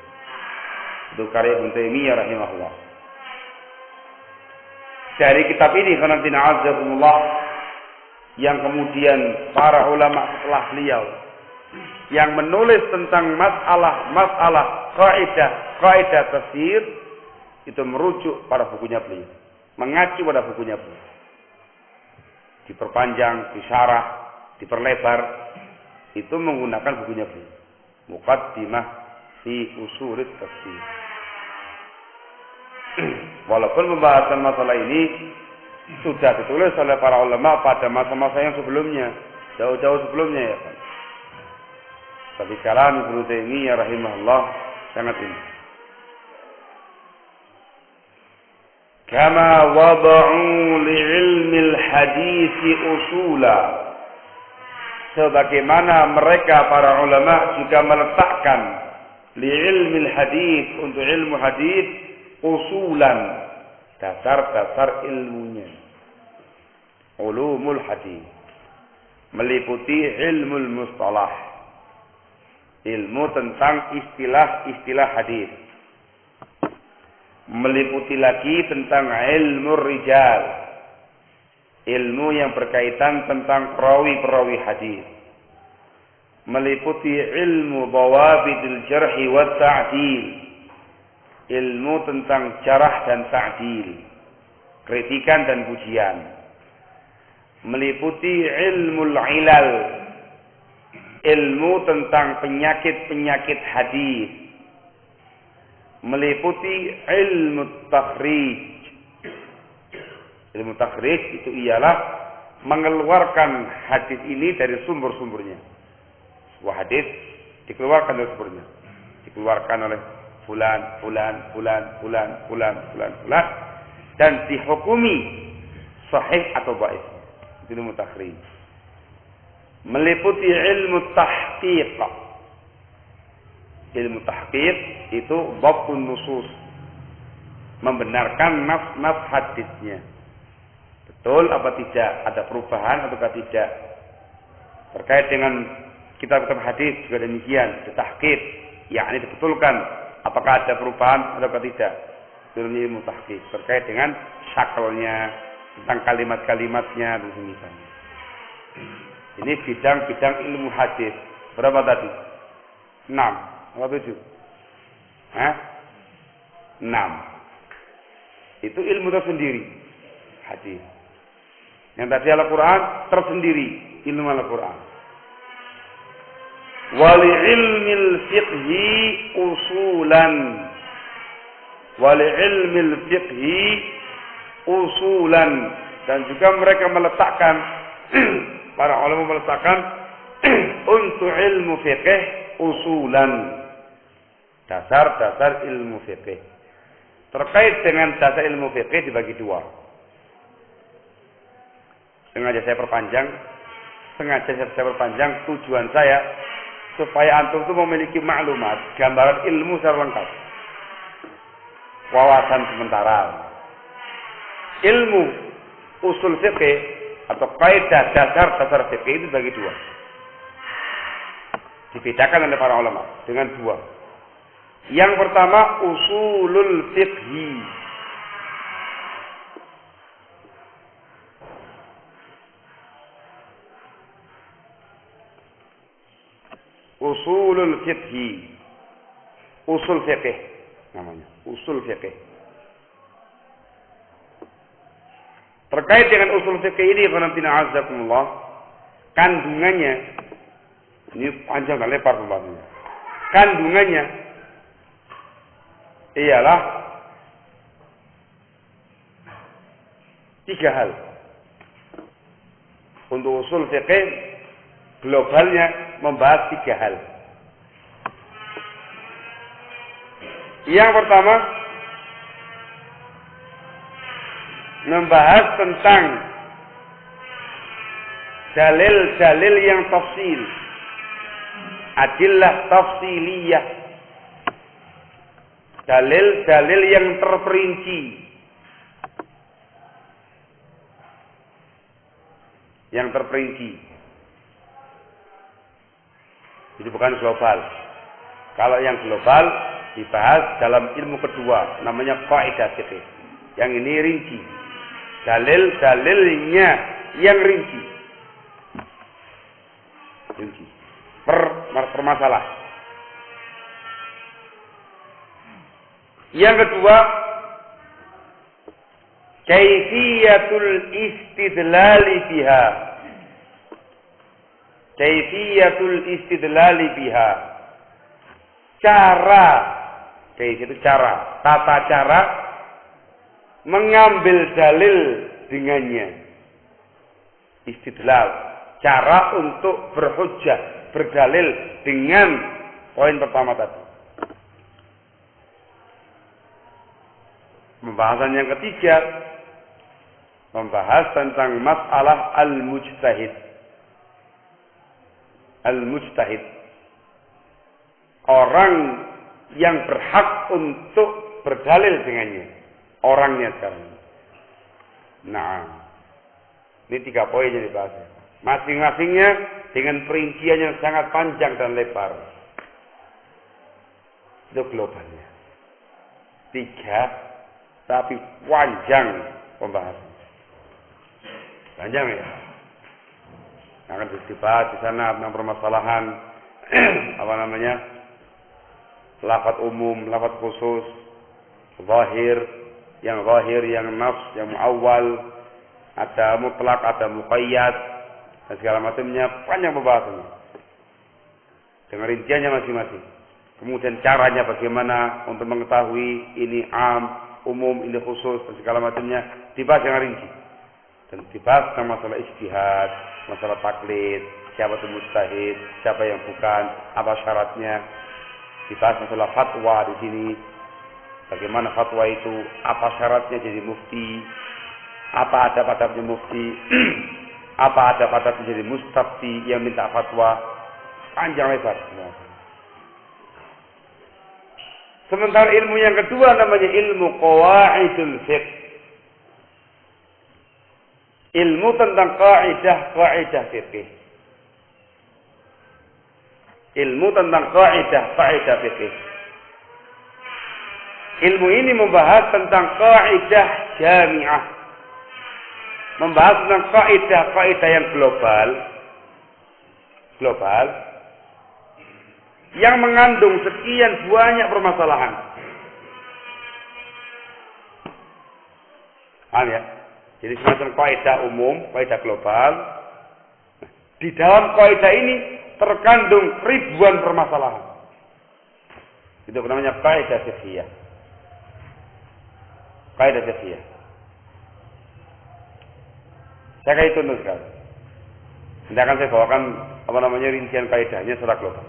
Speaker 1: Itu karya Ibnu Taimiyah rahimahullah. Dari kitab ini khanatina azzakumullah, yang kemudian para ulama setelah beliau yang menulis tentang masalah kaidah tafsir itu merujuk pada bukunya beliau, mengacu pada bukunya beliau. Diperpanjang, disyarah, diperlebar, itu menggunakan bukunya beliau. Muqaddimah fi Ushul Tafsir. Walaupun pembahasan masalah ini sudah ditulis oleh para ulama pada masa-masa yang sebelumnya, jauh-jauh sebelumnya ya kan. Tapi kalam Ibnu Taimiyah rahimahullah sangat ini. Kama wada'u li'ilmil hadits usula, sebagaimana mereka para ulama juga meletakkan li'ilmil hadits, untuk ilmu hadits, usulan, dasar-dasar ilmunya. Ulumul hadits meliputi ilmul mustalah, ilmu tentang istilah-istilah hadis. Meliputi lagi tentang ilmu rijal, ilmu yang berkaitan tentang perawi-perawi hadis, meliputi ilmu dhawabidil jarhi wa ta'dil, ilmu tentang jarah dan ta'dil, kritikan dan pujian, meliputi ilmu ilal, ilmu tentang penyakit-penyakit hadis, meliputi ilmu takhrij. Ilmu takhrij itu ialah mengeluarkan hadis ini dari sumber-sumbernya. Sebuah hadis dikeluarkan dari sumbernya, dikeluarkan oleh fulan, dan dihukumi sahih atau dhaif. Itu ilmu takhrij. Meliputi ilmu tahqiq. Ilmu tahqiq itu dhabtun nusus, membenarkan nas-nas hadisnya. Betul apa tidak, ada perubahan atau tidak. Terkait dengan kitab-kitab hadis juga demikian, ditahqiq, yakni dibetulkan apakah ada perubahan atau tidak. Itu ilmu tahqiq terkait dengan syaklnya, tentang kalimat-kalimatnya dan semisalnya. Ini bidang-bidang ilmu hadis. Berapa tadi? 6 atau 7? 6. Itu ilmu tersendiri, hadis. Yang tadi Al-Quran tersendiri, ilmu Al-Quran. Wali ilmil fiqhi usulan. Wali ilmil fiqhi usulan. Dan juga mereka meletakkan, para ulama meletakkan untuk ilmu fiqh usulan, dasar-dasar ilmu fiqh. Terkait dengan dasar ilmu fiqh dibagi 2. Sengaja saya perpanjang, tujuan saya supaya antum itu memiliki maklumat, gambaran ilmu secara lengkap. Wawasan sementara. Ilmu usul fiqh atau kaidah dasar fiqh itu bagi 2. Dibedakan oleh para ulama dengan 2. Yang pertama usulul fiqhi. Usulul fiqhi. Usul fiqh namanya, usul fiqh. Terkait dengan usul fiqh ini, azakumullah, kandungannya ini panjang dan lebar pembahasannya. Kandungannya ialah 3 hal. Untuk usul fiqh globalnya membahas 3 hal. Yang pertama membahas tentang dalil-dalil yang tafsil, adillah tafsiliyah, dalil-dalil yang terperinci, Jadi bukan global. Kalau yang global dibahas dalam ilmu kedua, namanya kaidah fikih. Yang ini rinci. Dalil-dalilnya yang rinci. Per masalah. Yang kedua, kaifiyatul istidlali biha. Kaifiyatul istidlali biha. Cara, kaifiyah itu cara, tata cara mengambil dalil dengannya. Istidlal, cara untuk berhujjah, berdalil dengan poin pertama tadi. Pembahasan yang ketiga membahas tentang masalah al-mujtahid. Al-mujtahid, orang yang berhak untuk berdalil dengannya, orangnya sekarang. Nah, ini 3 poin yang dibahas. Masing-masingnya dengan perincian yang sangat panjang dan lebar. Itu globalnya. 3, tapi panjang pembahasan. Panjang ya. Akan dibahas di sana tentang permasalahan apa namanya? Lafaz umum, lafaz khusus, zahir, yang nafs, yang muawwal, ada mutlak, ada muqayyad, dan segala macamnya, panjang pembahasannya. Dengan rinciannya masing-masing. Kemudian caranya bagaimana untuk mengetahui ini am, umum, ini khusus, dan segala macamnya, dibahas dengan rinci. Dan dibahas tentang masalah ijtihad, masalah taklid, siapa itu mujtahid, siapa yang bukan, apa syaratnya. Dibahas masalah fatwa di sini. Bagaimana fatwa itu, apa syaratnya jadi mufti, apa adab-adabnya mufti, apa adab-adabnya jadi mustafti yang minta fatwa, panjang lebar. Sementara ilmu yang kedua namanya ilmu qawaidul fiqh. Ilmu tentang kaidah fikih. Ilmu tentang kaidah fikih. Ilmu ini membahas tentang kaidah jami'ah. Membahas tentang kaidah yang global. Yang mengandung sekian banyak permasalahan. Paham ya? Jadi semacam kaidah umum, kaidah global. Di dalam kaidah ini terkandung ribuan permasalahan. Itu namanya kaidah fiqhiyah. Kaidah fiqhiyah. Saya kasih contoh sekali. Nanti akan saya bawakan rincian kaidahnya secara global.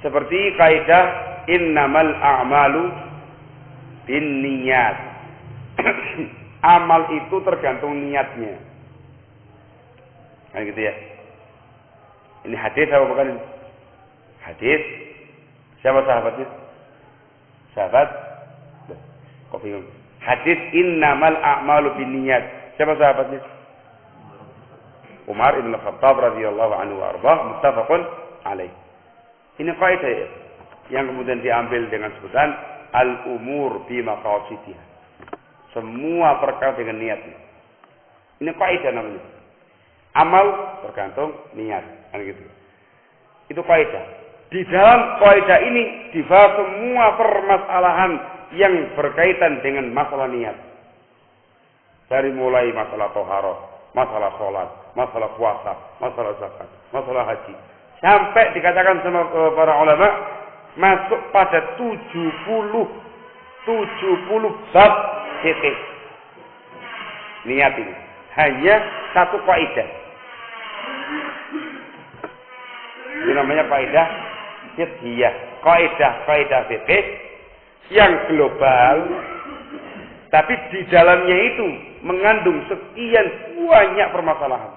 Speaker 1: Seperti kaidah innamal a'malu binniyat. Amal itu tergantung niatnya. Kan gitu ya. Ini hadis apa bukan? Hadis. Siapa sahabatnya? Sahabat? Kok bingung? Hadis innamal a'malu binniyat. Siapa sahabatnya? Umar ibn Khattab radhiyallahu anhu wa arbah, muttafaqun alaih. Ini kaidah ya, yang kemudian diambil dengan sebutan al-umur bi maqasidiha. Semua perkara dengan niatnya. Ini kaidah namanya. Amal tergantung niat, kan gitu. Itu kaidah. Di dalam kaidah ini dibahas semua permasalahan yang berkaitan dengan masalah niat. Dari mulai masalah thaharah, masalah sholat, masalah puasa, masalah zakat, masalah haji. Sampai dikatakan sama para ulama masuk pada 70 bab fikih. Niat ini hanya satu kaidah. Ini namanya kaidah fiqhiyah. Kaidah fikih yang global, tapi di dalamnya itu mengandung sekian banyak permasalahan.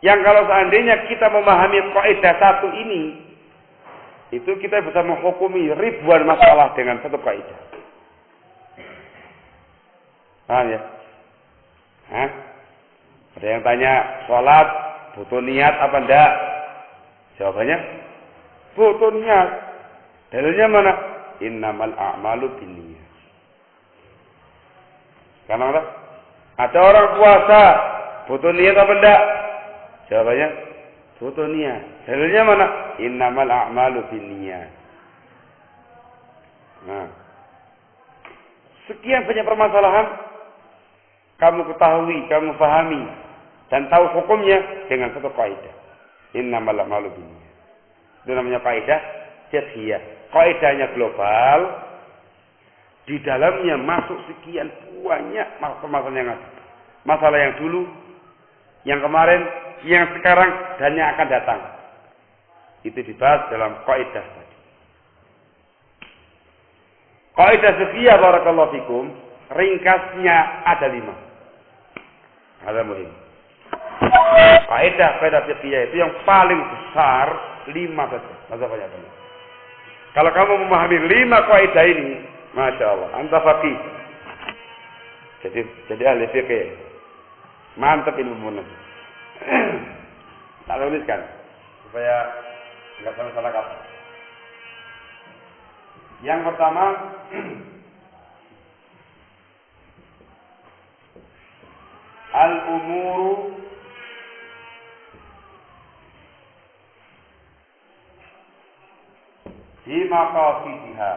Speaker 1: Yang kalau seandainya kita memahami kaidah satu ini, itu kita bisa menghukumi ribuan masalah dengan satu kaidah. Paham ya? Hah? Ada yang tanya, sholat butuh niat apa enggak? Jawabannya, butuh niat. Dalilnya mana? Innamal a'malu binniyat. Karena apa? Ada orang puasa, butuh niat apa enggak? Jawabannya, butuh niat. Dalilnya mana? Innamal a'malu binniyat. Nah, sekian banyak permasalahan kamu ketahui, kamu pahami dan tahu hukumnya dengan satu kaidah. Innamal a'malu binniyat. Itu namanya kaidah fiqhiyah. Kaidahnya global. Di dalamnya masuk sekian banyak permasalahan yang ada. Masalah yang dulu, yang kemarin, yang sekarang, dan yang akan datang. Itu dibahas dalam kaidah tadi. Kaidah fiqhiyah barakallahu fikum, ringkasnya ada 5. Ada muhim. Kaidah fiqhiyah itu yang paling besar 5 saja. Masa banyak banyak. Kalau kamu memahami 5 kaidah ini, masya Allah, anta faqih. Jadi ahli fikih. Mantap ilmu benar. Tak tuliskan supaya enggak salah kata. Yang pertama, al-umuru fi maqasidiha,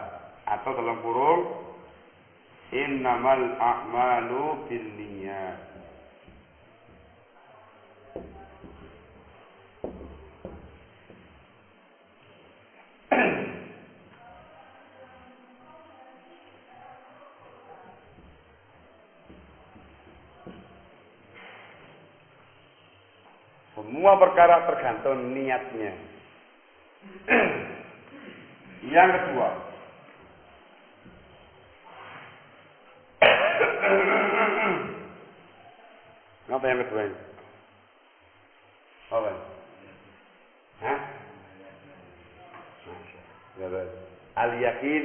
Speaker 1: atau dalam kurung innamal a'malu binniyat. Semua perkara tergantung niatnya. Yang kedua, apa yang kedua ini? Apa? Hah? Al-yakin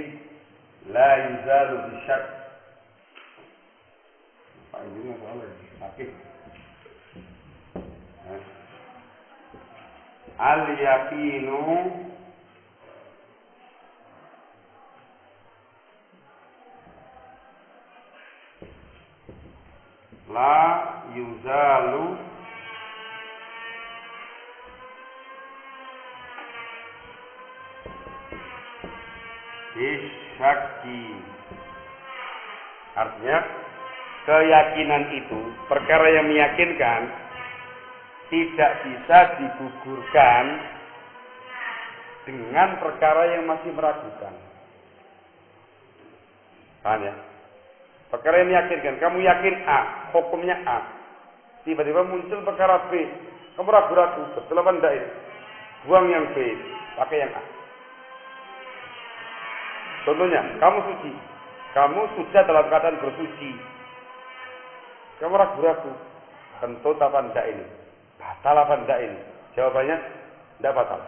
Speaker 1: la yuzalu bisyak. Pak ini apa? Sakit. Al-yakinu la yuzalu bisyaki. Artinya keyakinan itu perkara yang meyakinkan tidak bisa digugurkan dengan perkara yang masih meragukan. Paham ya? Perkara yang meyakinkan, kamu yakin A, hukumnya A. Tiba-tiba muncul perkara B, kamu ragu-ragu, betul apa enggak ini? Buang yang B, pakai yang A. Contohnya, kamu suci. Kamu sudah dalam keadaan bersuci. Kamu ragu-ragu, kentut apa enggak ini? Batal apa enggak ini? Jawabannya, enggak batal.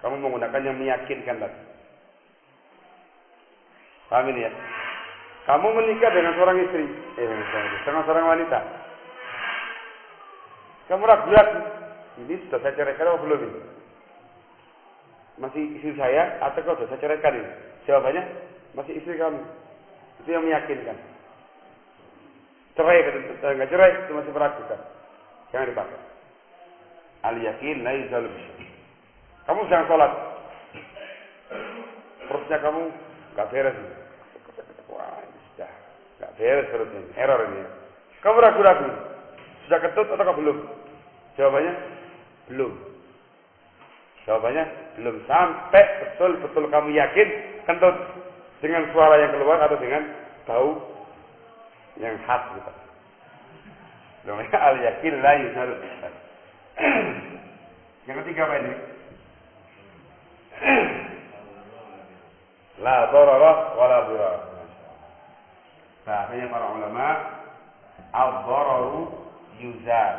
Speaker 1: Kamu menggunakan yang meyakinkan tadi. Paham ini ya? Kamu menikah dengan seorang istri, dengan seorang wanita. Kamu ragu-ragu, ini sudah saya ceraikan atau belum ini? Masih istri saya atau kau sudah saya ceraikan ini? Jawabannya, masih istri kamu. Itu yang meyakinkan. Cerai, enggak cerai, itu masih meragukan. Jangan dipakai. Al-yakin la yuzalu bisyak. Kamu sedang sholat. Perutnya kamu enggak beres. Wah, ini sudah enggak beres perutnya. Error ini. Kamu ragu-ragu. Sudah ketut atau belum? Jawabannya belum. Jawabannya belum, sampai betul-betul kamu yakin kentut dengan suara yang keluar atau dengan bau yang khas gitu. Namanya al-yakin la yuzalu bisyak. Yang ketiga apa ini? La darara wa la dirar. Bahasanya para ulama, ad-dararu yuzal.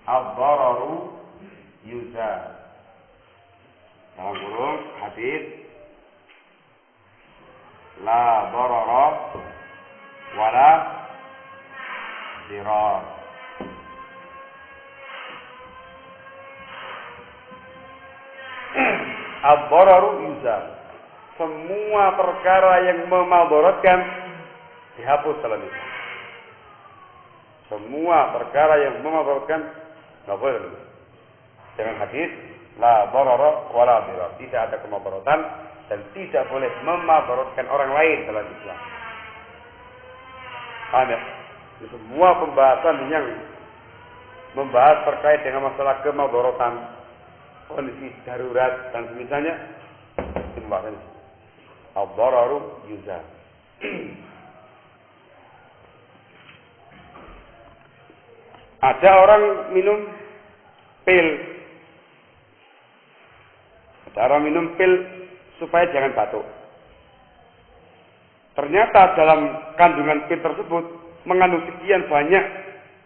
Speaker 1: Ad-dararu yuzal. Dalam kurung hadis la darara wa la dirar. Ad-dararu yuzal. Semua perkara yang memadaratkan dihapus dalam itu. Semua perkara yang memadaratkan enggak boleh. Dengan hadis la darara wa la dirar. Tidak ada kemadaratan dan tidak boleh memadaratkan orang lain dalam Islam. Paham ya? Semua pembahasan yang membahas terkait dengan masalah kemadaratan, kondisi darurat dan semisalnya itu pembahasan ad-dararu yuzal. Ada orang minum pil. Ada orang minum pil supaya jangan batuk. Ternyata dalam kandungan pil tersebut mengandung sekian banyak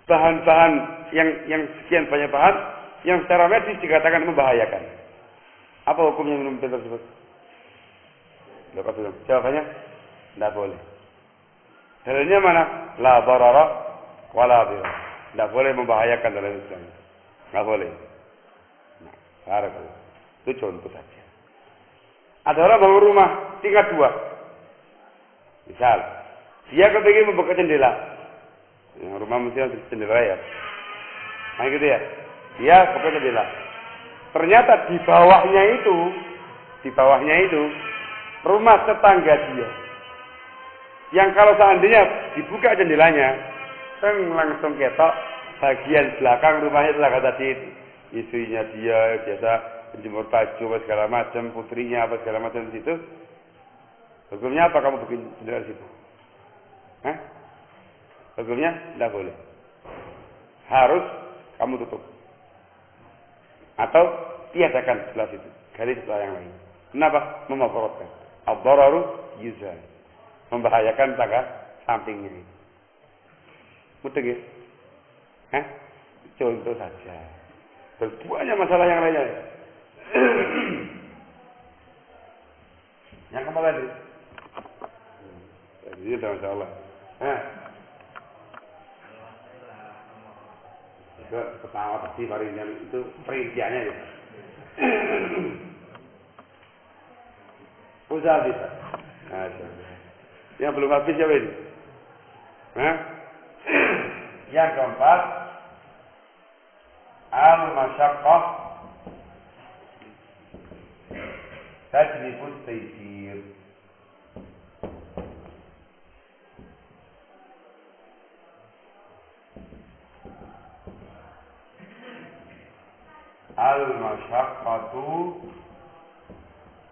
Speaker 1: bahan-bahan yang sekian banyak bahan yang secara medis dikatakan membahayakan. Apa hukumnya minum pil tersebut? Jawabannya tidak boleh. Dalilnya mana? La darara wa la dirar. Tidak boleh membahayakan dalam Islam. Tidak boleh. Nah, itu contoh saja. Ada orang bangun rumah tingkat 2. Misal, dia kepingin membuka jendela. Yang rumah mesti ada jendela ya. Nah gitu ya. Dia buka jendela. Ternyata di bawahnya itu rumah tetangga dia. Yang kalau seandainya dibuka jendelanya, langsung ketok bagian belakang rumahnya tetangga tadi itu. Istrinya dia biasa menjemur baju apa segala macam, putrinya apa segala macam di situ. Hukumnya apa kamu bikin jendela di situ? Hah? Hukumnya tidak boleh. Harus kamu tutup. Atau tiadakan sebelah situ. Gali sebelah yang lain. Kenapa? Memakorotkan. Ad-dararu yuzal. Membahayakan tangga sampingnya ini. Mudah ya? Hah? Contoh saja. Banyak masalah yang lainnya. Yang kemana tadi? Ini sudah Masya Allah. Itu ketawa tadi varian itu perinciannya ya. Usaha bisa. Yang belum habis siapa ini? Yang keempat, al-masyaqqah tajlibut taysir. Al-masyaqqatu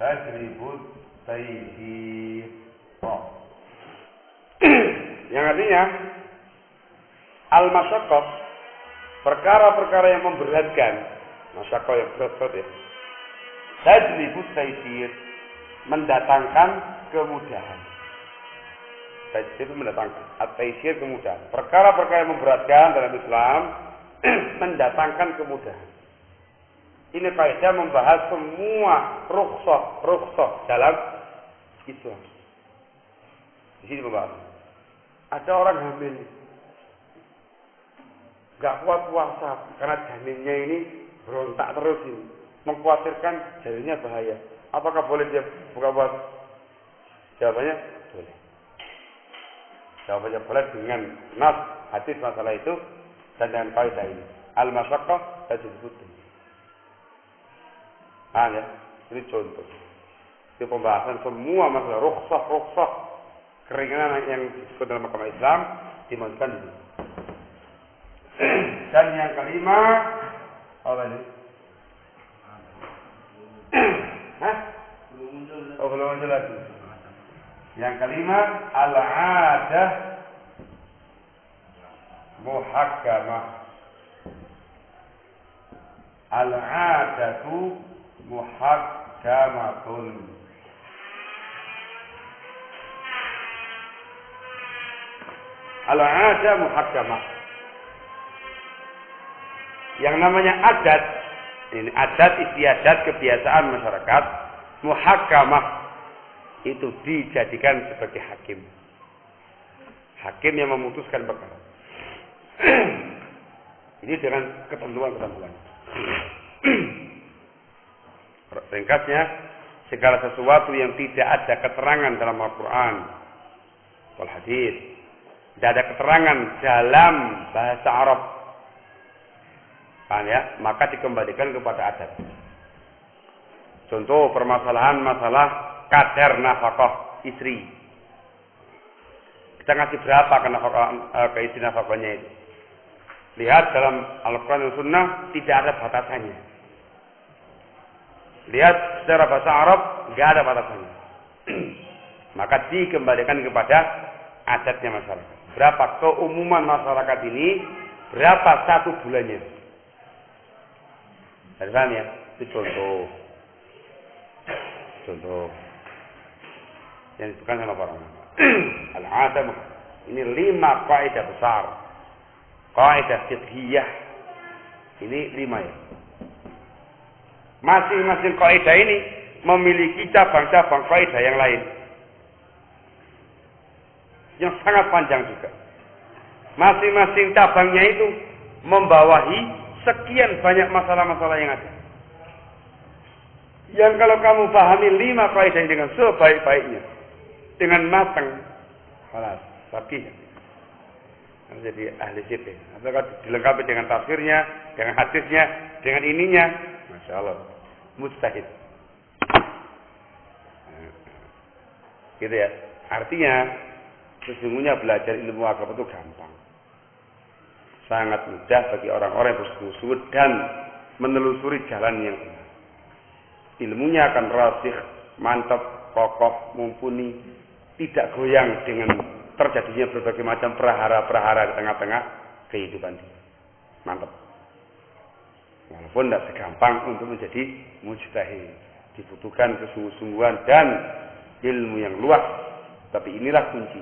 Speaker 1: tajlibut taysir. Yang artinya al-masyaqqah, perkara-perkara yang memberatkan, masyaqqah yang berat ya. Tajlibut taysir, mendatangkan kemudahan. Taysir itu mendatangkan, at-taysir kemudahan. Perkara-perkara yang memberatkan dalam Islam mendatangkan kemudahan. Ini kaidah membahas semua rukhsah dalam Islam. Di sini membahas. Ada orang hamil, nggak kuat puasa karena janinnya ini berontak terus ini, mengkhawatirkan janinnya bahaya. Apakah boleh dia buka puasa? Jawabannya boleh. Jawabannya boleh dengan nas hadis masalah itu dan dengan kaidah ini. Al-masyaqqah tajlibut taysir. Ya, ini contoh. Itu pembahasan semua masalah rukhsah keringanan yang disebut dalam agama Islam dimasukkan di sini. Dan yang kelima, apa ini? Belum muncul lagi. Yang kelima, al-'adah muhakkamah. Al-'adatu muhakkamatun. Al-'adah muhakkamah. Yang namanya adat, ini adat istiadat kebiasaan masyarakat, muhakkamah itu dijadikan sebagai hakim. Hakim yang memutuskan perkara. Ini dengan ketentuan-ketentuan. Ringkasnya, segala sesuatu yang tidak ada keterangan dalam Al-Quran wal hadis, tidak ada keterangan dalam bahasa Arab, maka dikembalikan kepada adat. Contoh permasalahan masalah kadar nafkah istri. Kita ngasih berapa ke istri nafkahnya itu? Lihat dalam Al-Quran dan Sunnah tidak ada batasannya. Lihat secara bahasa Arab nggak ada batasannya. Maka dikembalikan kepada adatnya masyarakat. Berapa keumuman masyarakat ini? Berapa satu bulannya? Paham ya? Itu contoh. Contoh yang disebutkan sama para ulama. Al-'adah, ini 5 kaidah besar. Kaidah fiqhiyah. Ini 5 ya. Masing-masing kaidah ini memiliki cabang-cabang kaidah yang lain. Yang sangat panjang juga. Masing-masing cabangnya itu membawahi sekian banyak masalah-masalah yang ada. Yang kalau kamu pahami 5 kaidah dengan sebaik-baiknya, dengan matang, Kelas fakih. Jadi ahli fikih. Atau kalau dilengkapi dengan tafsirnya, dengan hadisnya, dengan ininya, masya Allah, mujtahid. Gitu ya. Artinya sesungguhnya belajar ilmu agama itu gampang. Sangat mudah bagi orang-orang yang bersungguh-sungguh dan menelusuri jalan yang benar. Ilmunya akan rasikh, mantap, kokoh, mumpuni, tidak goyang dengan terjadinya berbagai macam perahara-perahara di tengah-tengah kehidupan dia. Mantap. Walaupun tidak segampang untuk menjadi mujtahid, dibutuhkan kesungguh-sungguhan dan ilmu yang luas. Tapi inilah kunci.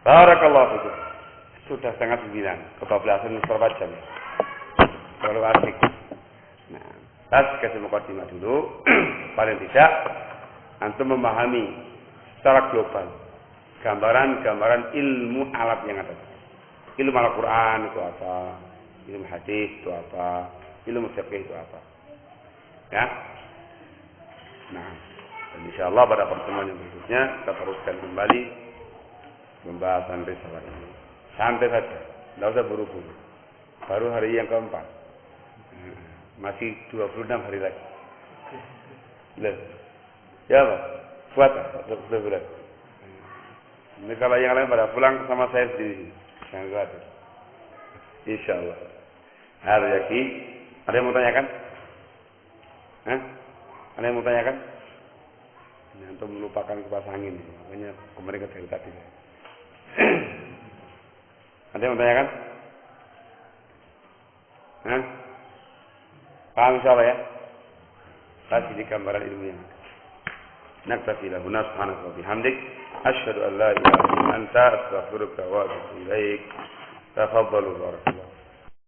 Speaker 1: Barakallahu fikum. Sudah setengah 9, kebablasan beberapa jam. Terlalu asik. Nah, kasih mukadimah dulu. Paling tidak antum memahami secara global gambaran-gambaran ilmu alat yang ada. Ilmu Al-Quran itu apa? Ilmu hadis itu apa? Ilmu fikih itu apa? Ya. Nah, dan insyaallah pada pertemuan yang berikutnya kita teruskan kembali pembahasan risalah ini. Santai saja, tidak usah buru-buru. Baru hari yang keempat, masih 26 hari lagi. Lihat, ya Pak. Buat bulan. Ini kalau yang lain pada pulang sama saya sendiri. Jangan khawatir. Insyaallah. Ada yakin? Ada yang mau tanyakan? Hah? Ada yang mau tanyakan? Ini untuk melupakan kipas angin. Makanya kemarin dari tadi. Ada yang mau tanyakan? Hah? Paham insyaallah ya? Kasih di gambaran ilmunya. نكتفي له سبحانك وبحمدك أشهد أن لا إله إلا أنت أستغفرك وأتوب إليك تفضلوا بارك الله